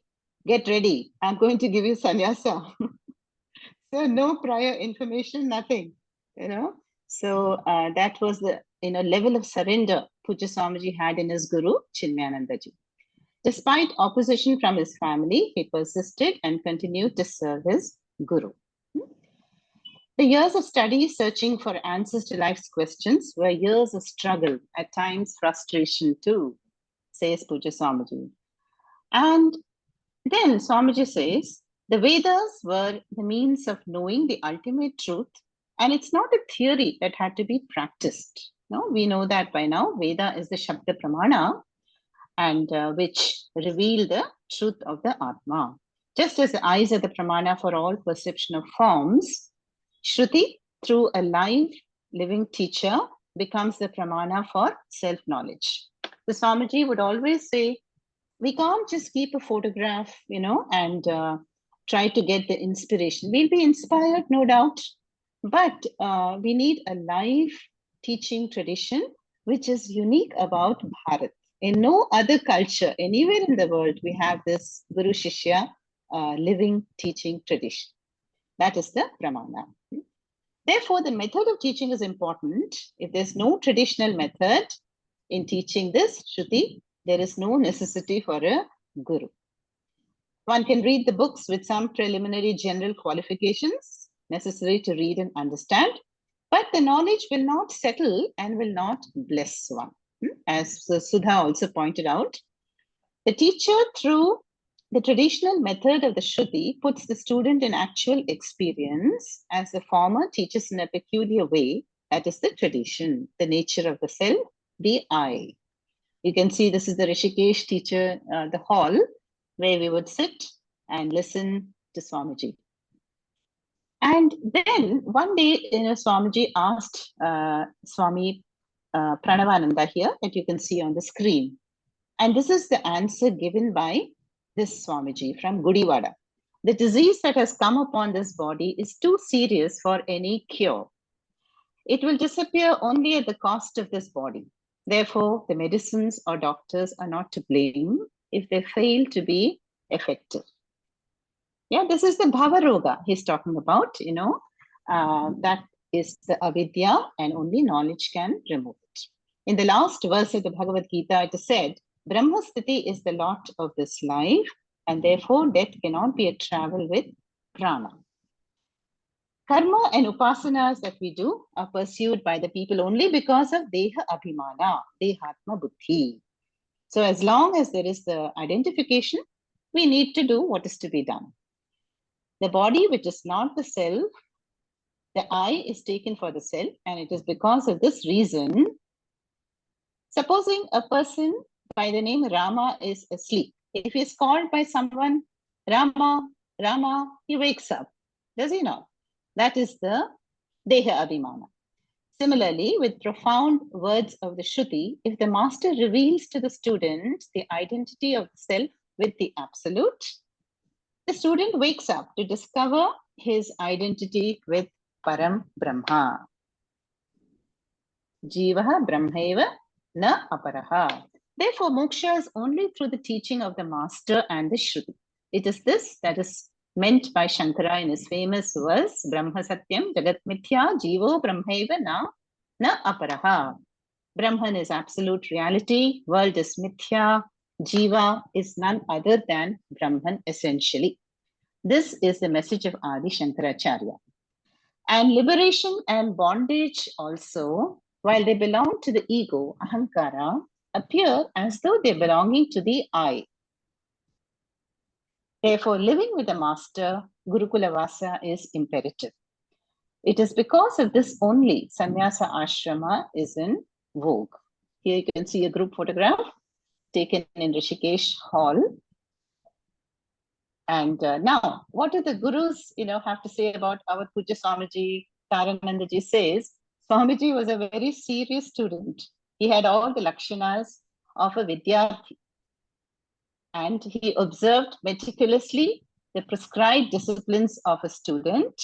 "Get ready, I'm going to give you sannyasa." So no prior information, nothing, So that was the level of surrender Puja Swamiji had in his guru, Chinmayananda ji. Despite opposition from his family, he persisted and continued to serve his guru. The years of study, searching for answers to life's questions, were years of struggle, at times frustration too, says Puja Swamiji. And then Swamiji says, the Vedas were the means of knowing the ultimate truth, and it's not a theory that had to be practiced. No, we know that by now. Veda is the Shabda Pramana, and which reveal the truth of the Atma. Just as the eyes are the Pramana for all perception of forms, Shruti, through a live, living teacher, becomes the Pramana for self-knowledge. The Swamiji would always say, we can't just keep a photograph, and try to get the inspiration. We'll be inspired, no doubt, but we need a live teaching tradition, which is unique about Bharat. In no other culture, anywhere in the world, we have this Guru Shishya living teaching tradition. That is the Pramana. Therefore, the method of teaching is important. If there's no traditional method in teaching this Shruti, there is no necessity for a guru. One can read the books with some preliminary general qualifications necessary to read and understand, but the knowledge will not settle and will not bless one. As Sudha also pointed out, the teacher, through the traditional method of the Shruti, puts the student in actual experience, as the former teaches in a peculiar way, that is the tradition, the nature of the self, the I. You can see this is the Rishikesh teacher, the hall, where we would sit and listen to Swamiji. And then one day, Swamiji asked Swami Pranavananda here, that you can see on the screen. And this is the answer given by this Swamiji from Gudiwada. The disease that has come upon this body is too serious for any cure. It will disappear only at the cost of this body. Therefore, the medicines or doctors are not to blame if they fail to be effective. Yeah, this is the Bhavaroga he's talking about, that is the avidya, and only knowledge can remove it. In the last verse of the Bhagavad Gita, it is said, Brahmasthiti is the lot of this life, and therefore death cannot be a travel with prana. Karma and upasanas that we do are pursued by the people only because of deha abhimana, dehatma buddhi. So as long as there is the identification, we need to do what is to be done. The body, which is not the self, the I is taken for the self, and it is because of this reason, supposing a person by the name Rama is asleep. If he is called by someone, Rama, Rama, he wakes up. Does he not? That is the Deha Abhimana. Similarly, with profound words of the Shruti, if the master reveals to the student the identity of the self with the absolute, the student wakes up to discover his identity with Param Brahma. Jivaha Brahmaiva na aparaha. Therefore, moksha is only through the teaching of the master and the Shruti. It is this that is meant by Shankara in his famous verse, Brahma Satyam Jagat Mithya Jivo Brahmaiva na aparaha. Brahman is absolute reality, world is Mithya, Jiva is none other than Brahman essentially. This is the message of Adi Shankaracharya. And liberation and bondage also, while they belong to the ego, ahankara, appear as though they're belonging to the I. Therefore, living with the master, Gurukula Vasa, is imperative. It is because of this only sannyasa ashrama is in vogue. Here you can see a group photograph taken in Rishikesh Hall. And now, what do the gurus, have to say about our Puja Swamiji? Taranandaji says, Swamiji was a very serious student. He had all the lakshanas of a vidyarthi. And he observed meticulously the prescribed disciplines of a student.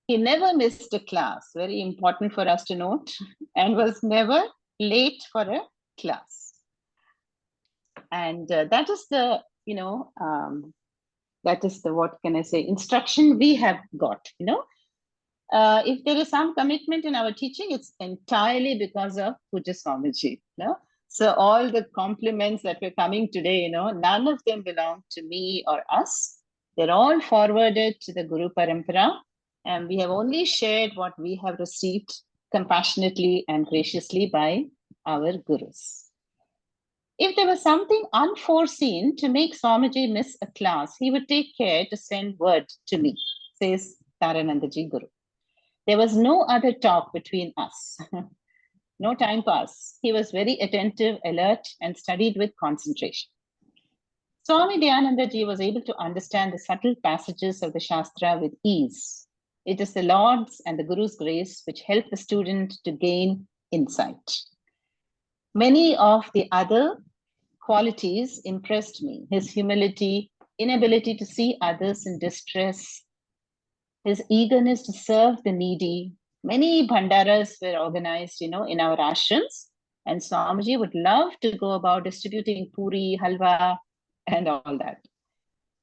He never missed a class, very important for us to note, and was never late for a class. And that is the, that is the, what can I say, instruction we have got, If there is some commitment in our teaching, it's entirely because of Puja Swamiji, So all the compliments that were coming today, none of them belong to me or us. They're all forwarded to the Guru Parampara, and we have only shared what we have received compassionately and graciously by our gurus. If there was something unforeseen to make Swamiji miss a class, he would take care to send word to me, says Taranandaji Guru. There was no other talk between us. No time pass. He was very attentive, alert, and studied with concentration. Swami Dayanandaji was able to understand the subtle passages of the Shastra with ease. It is the Lord's and the Guru's grace which help the student to gain insight. Many of the other qualities impressed me. His humility, inability to see others in distress, his eagerness to serve the needy. Many bhandaras were organized, in our ashrams, and Swamiji would love to go about distributing puri, halwa, and all that.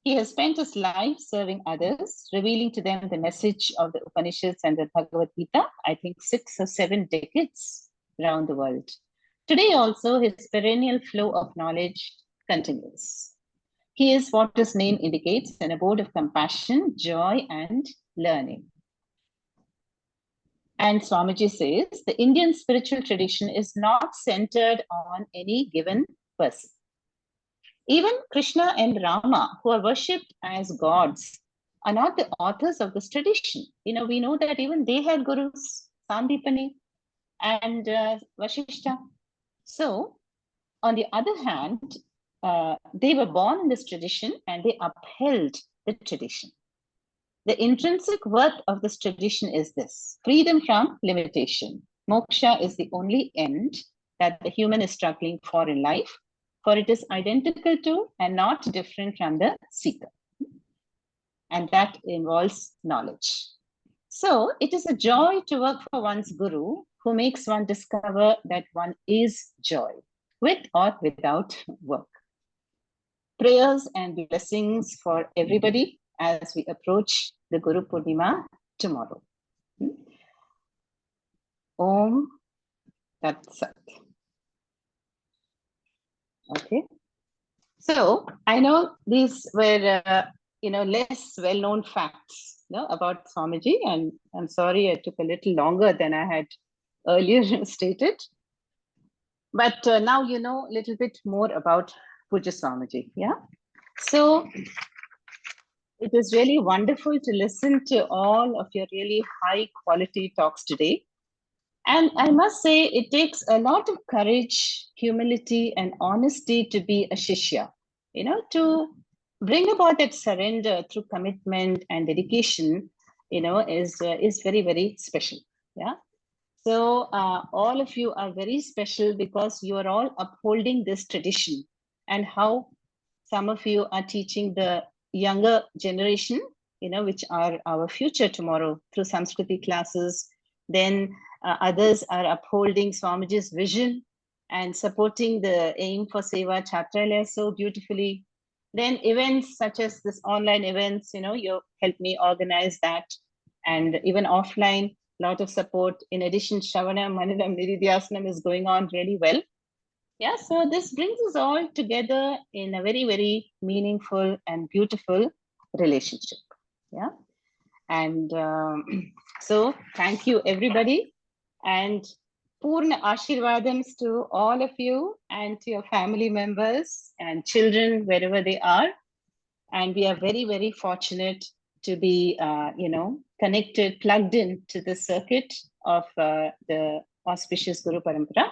He has spent his life serving others, revealing to them the message of the Upanishads and the Bhagavad Gita, I think 6 or 7 decades around the world. Today also, his perennial flow of knowledge continues. He is what his name indicates, an abode of compassion, joy, and learning. And Swamiji says, the Indian spiritual tradition is not centered on any given person. Even Krishna and Rama, who are worshipped as gods, are not the authors of this tradition. We know that even they had gurus, Sandipani and Vashishta. So, on the other hand, they were born in this tradition and they upheld the tradition. The intrinsic worth of this tradition is this: freedom from limitation. Moksha is the only end that the human is struggling for in life, for it is identical to and not different from the seeker. And that involves knowledge. So it is a joy to work for one's guru, who makes one discover that one is joy, with or without work. Prayers and blessings for everybody as we approach the Gurupurnima tomorrow. Om Tat Sat. Okay. So I know these were, less well-known facts, about Swamiji, and I'm sorry I took a little longer than I had earlier stated. But now you know a little bit more about Puja Swamiji. Yeah. So it is really wonderful to listen to all of your really high quality talks today. And I must say, it takes a lot of courage, humility, and honesty to be a Shishya, to bring about that surrender through commitment and dedication, is very, very special. Yeah. So all of you are very special because you are all upholding this tradition, and how some of you are teaching the younger generation, which are our future tomorrow through Sanskriti classes. Then others are upholding Swamiji's vision and supporting the aim for Seva Chhatralaya so beautifully. Then events such as this online events, you help me organize that, and even offline, lot of support. In addition, Shravana, Mananam, Nididhyasanam is going on really well. Yeah, so this brings us all together in a very, very meaningful and beautiful relationship. Yeah, and So thank you, everybody. And Purna Ashirvadams to all of you and to your family members and children, wherever they are. And we are very, very fortunate to be, connected, plugged in to the circuit of the auspicious Guru Parampara.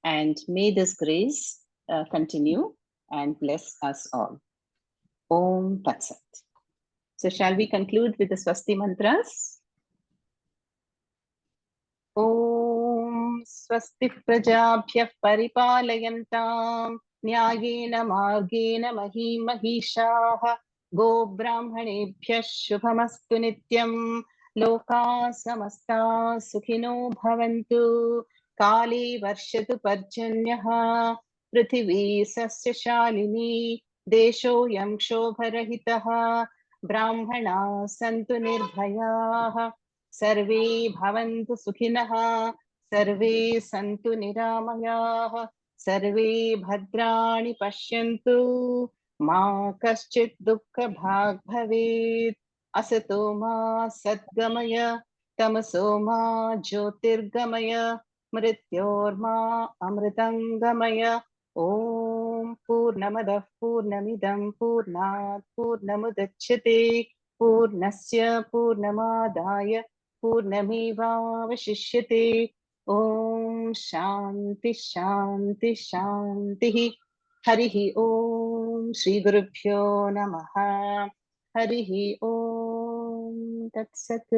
And may this grace continue and bless us all. Om Tat Sat. So shall we conclude with the Swasti mantras? Om Swasti Prajabhyah Paripalayantam Nyayena Margena Mahishaha Go Brahmanebhyah Shubhamastu Nityam Loka Samasta Sukhino Bhavantu Kali Varshatu Parjanyaha Prithvi Sasya Shalini Desho Yam Shobharahitaha Brahmana Santu Nirbhayaha सर्वे भवन्तु सुखिनः सर्वे सन्तु निरामयाः सर्वे भद्राणि पश्यन्तु मा कश्चित् दुःखभाग् भवेत् असतो मा सद्गमय तमसो मा ज्योतिर्गमय मृत्योर्मा अमृतङ्गमय ॐ पूर्णमदः पूर्णमिदं पूर्णात् पूर्णमुदच्यते पूर्णस्य पूर्णमादाय पूर्णमेवावशिष्यते ॐ शान्ति शान्ति शान्तिः हरिः ॐ श्रीगुरुभ्यो नमः हरिः ॐ तत्सत्